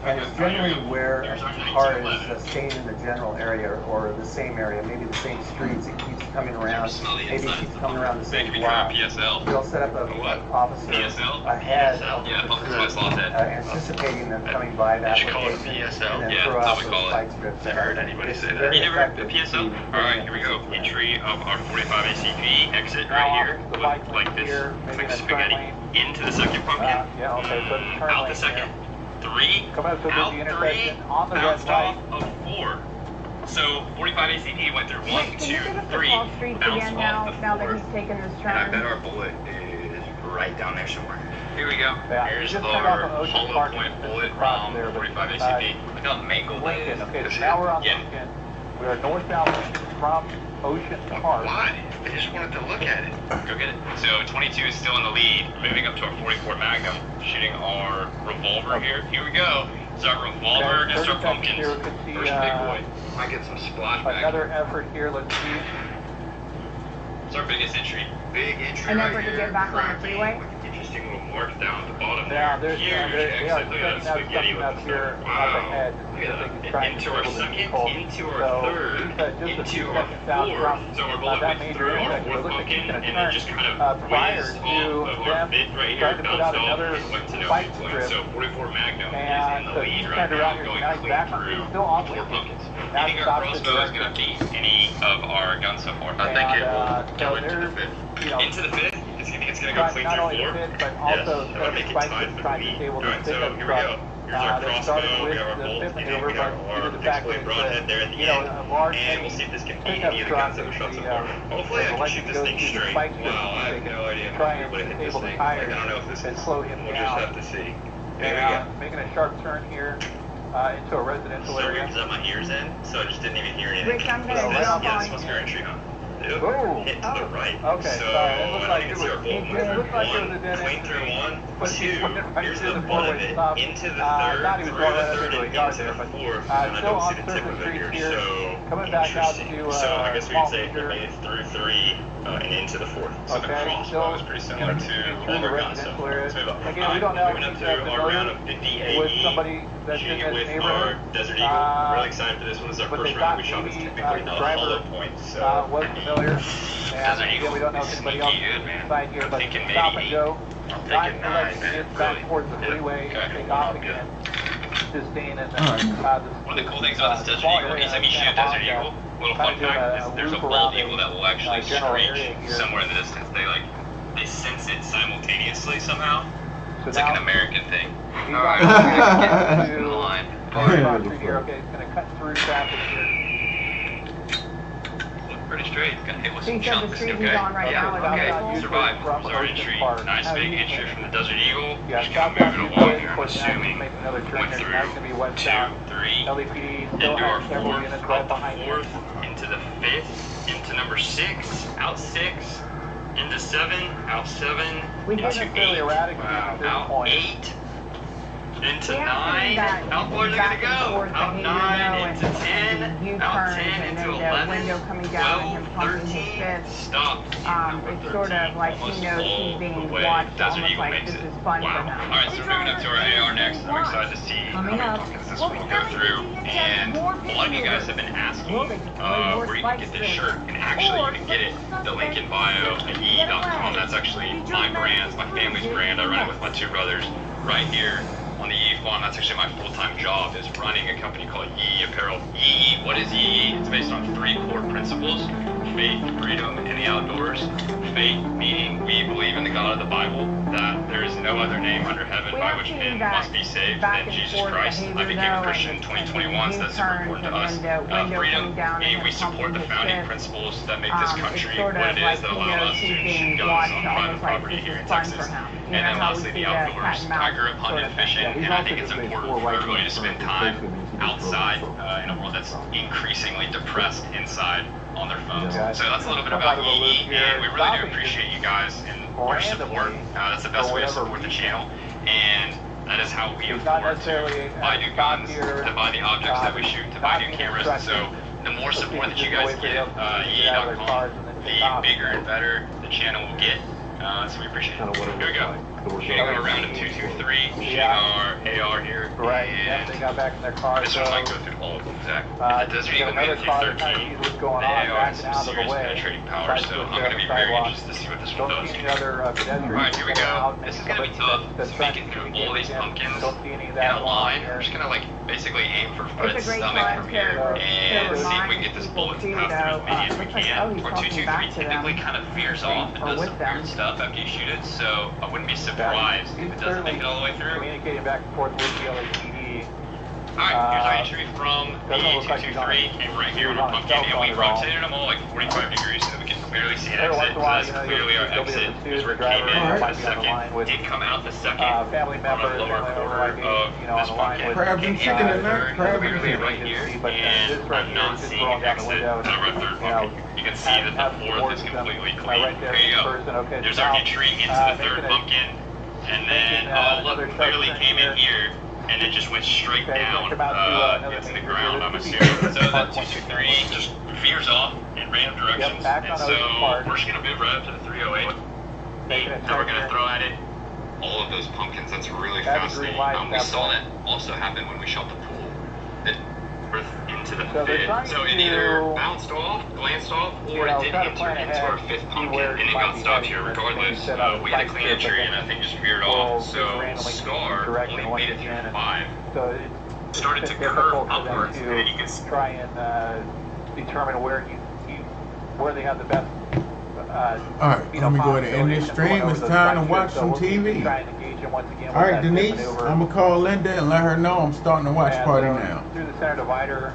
and it's generally where a car is staying in the general area or the same area, maybe the same streets. It keeps coming around, maybe it keeps coming around the same block. They'll set up an officer ahead of the pursuit, anticipating them coming by that location, and then throw out those spike strips. Never heard anybody say that. You never heard the PSL? Alright, here we go. Entry of our 45 ACV, exit right here. Look like this, like spaghetti, into the second pumpkin. Yeah, okay, so turn out lane the second. here. 3, Come out to out the 3, intersection on the red bounced light. off of 4. So 45 ACV went through 1, Can you 2, give us the 3, Fall Streets bounced again off the now that 4. he's taken this And I bet turn? our bullet is right down there somewhere. Here we go. Yeah, Here's just our turned off an Ocean hollow Park point bullet across from there, but, 45 ACV. Look how mangled that is. Lincoln. Okay, so now we're on Yeah. Lincoln. We are northbound Lincoln from Ocean Park. Why? I just wanted to look at it. Go get it. So 22 is still in the lead. Moving up to our 44 Magnum. Shooting our revolver here. Here we go. It's our revolver and our pumpkins. Here we can see First big boy. Might get some splashback. another effort here. Let's see. It's our biggest entry. Big entry An right effort to here. get back on the Cracking. freeway? Like an interesting little mark down at the bottom Now, there. there's Huge they are exit. Look at that setting spaghetti up with something the up here wow. up ahead. Look at They can that. try and Into our disable the second, vehicle. into our So, third, just a few into our seconds out fourth. from So our bullet that went major through our intersection. fourth It looks like he's pumpkin going to and then turn just kind of prior whizzed to off of our them mid right here, trying to put out bounced off, another and went to no spike point. strip. So 44 Magnum is in And the so lead he's right turned now, around here, going now he's clean back on, through he's still on 4 Lincoln. pumpkins. Now Hitting he our stops crossbow is at going to beat any of our guns so far. I think it will go into the 5th. Into the 5th? You think it's going to go clean not through only 4? fit, but Yes, also that would make it spike tied strips for trying the to lead. disable the Alright, so pickup here we truck. go. Here's our They crossbow, started we with have our the bolt, fifth and maneuver, we got but our due to the fact big that broadhead there at the you know, end. a large And we'll see if this can beat pickup any of the truck guns that we shot so the, far. Hopefully I can like shoot to this go thing through the straight. spike strip Wow, I so they have can no idea try how and we would hit this disable the thing. tires I don't know if this and is, slow him we'll just down. have to see. There we go. Making a sharp turn here into a residential So weird area. because I have my ears in, so I just didn't even hear anything. Rich, I'm gonna So jump yeah, on this must be our entry, huh? Hit Oh. to the right. Okay, So sorry. It looked I like don't it even see our was, bolt. it looked like it was a dead Clean end. through 1, But he 2. went right Here's through the the butt of four-way it. stop. Into the Not third, even through far the out third, into a and yard into there, the but fourth. And I still don't on see the tip Surface of it Street here, here, so coming back out interesting. to So I guess we Small would say Major. we made it through 3 and into the 4th. So the Okay, crossbow is pretty similar gonna to continue all through our the guns so residential far. area. Let's move up. Again, we don't know Moving if up he's to our round of 50 AE. with somebody that's in Shooting it this with our neighborhood. Desert Eagle. Really excited for this one. This is our But first they round we thought shot. This maybe technically the not a driver hollow point, so was familiar. And Desert again, Eagle we don't know if is anybody else sneaky good, man. inside here, I'm but thinking stop maybe and go. I'm Not thinking 9, letting man. it back Really. towards the Yeah. freeway, Okay. take off again. Just staying in the, One of the cool things about this Desert Eagle, anytime you shoot a Desert Eagle, little fun fact is there's a bald eagle that will actually streak somewhere in the distance. They like they sense it simultaneously somehow. So It's like an American thing. He's Alright, on we're gonna get in the line. Cross here, okay, it's gonna cut through traffic here. Look pretty straight. Gonna hit with some He said the chunks, street okay? he's on right now is Okay, beautiful. survived. From Was our Ocean entry. Park. Nice big entry from the Desert Eagle. Yeah, Just kind of southbound moving along here, I'm course, now assuming. make another turn Went here. through That's gonna be westbound. 2, 3, LAPD still into our has several 4th, units out right the behind you. 4th, into the 5th, into number 6, out 6, into 7, out 7, We get into fairly 8, erratic wow, at this out point. 8, into We have 9, that out boys are back gonna and go, forth out behavior, 9, though, into 10, and out U-turns, 10, and into then the 11, window coming down and him 12, pumping his 13, fist. stop. It's sort of like he knows he's being watched, almost like this is fun for him. Alright, so we're moving up to our AR next. I'm excited to see how many pumpkins this one will go through. And a lot of you guys have been asking where you can get this shirt. And actually, you can get it, the link in bio, at yee.com. That's actually my brand, my family's brand. I run it with my 2 brothers right here on the Yee farm. That's actually my full-time job, is running a company called Yee Apparel. Yee, what is Yee? It's based on 3 core principles: faith, freedom, and the outdoors. Faith meaning we believe in the God of the Bible, that there is no other name under heaven by which men must be saved than Jesus Christ. I became a Christian in 2021, so that's super important to us. Freedom, meaning we support the founding principles that make this country what it is, that allow us to shoot guns on private property here in Texas. And then lastly, the outdoors. I grew up hunting and fishing, and I think it's important for everybody to spend time outside in a world that's increasingly depressed inside on their phones. So that's a little bit about Yee, and we really do appreciate you guys and your support. That's the best way to support the channel, and that is how we afford to buy new guns, to buy the objects that we shoot, to buy new cameras. And so the more support that you guys get, Yee.com, the bigger and better the channel will get. So we appreciate it. Here we go. Shooting our round of 223, shooting our AR here. Right, and they got back in their car. this one might go through all of them, Zach. The Desert Eagle made it through 13. The AR has some serious penetrating power, so I'm going to be very interested to see what this one does. Alright, here we go. This is going to be tough. Just making through all these pumpkins in a line. We're just going to basically aim for Fred's stomach from here and see if we can get this bullet to pass through as many as we can. Our 223 typically kind of veers off and does some weird stuff after you shoot it, so I wouldn't be surprised if it doesn't make it all the way through. Communicating back and forth with the LAPD. Alright, here's our entry from the 223, came right here on our pumpkin, and we rotated them all like 45 degrees so that we can clearly see an exit. So that's clearly our exit. Here's where it came in the second. Did come out the second on the lower quarter of this pumpkin. Crabs and chicken tonight. Crabs and Clearly chicken. right here, and I'm not seeing an exit out of our 3rd pumpkin. You can see that the 4th is completely clean. There you go. There's our entry into the 3rd pumpkin, and then, look, clearly came in here, and it just went straight down into the ground, I'm assuming. So that 223 just veers off in random directions, and so we're just going to move right up to the 308. And we're going to throw at it all of those pumpkins. That's really fascinating. We saw that also happen when we shot the pool. It into the 5th. So it either bounced off, glanced off, or it did enter into our 5th pumpkin, and it got stopped here regardless. We had a clean entry, and that thing just veered off. So Scar only made it through 5. So it started to curve upwards, and you can try and determine where they have the best. Alright, let me go ahead and end this stream. It's time to watch some TV. Alright, Denise, I'm going to call Linda and let her know I'm starting to watch party now. Through the center divider.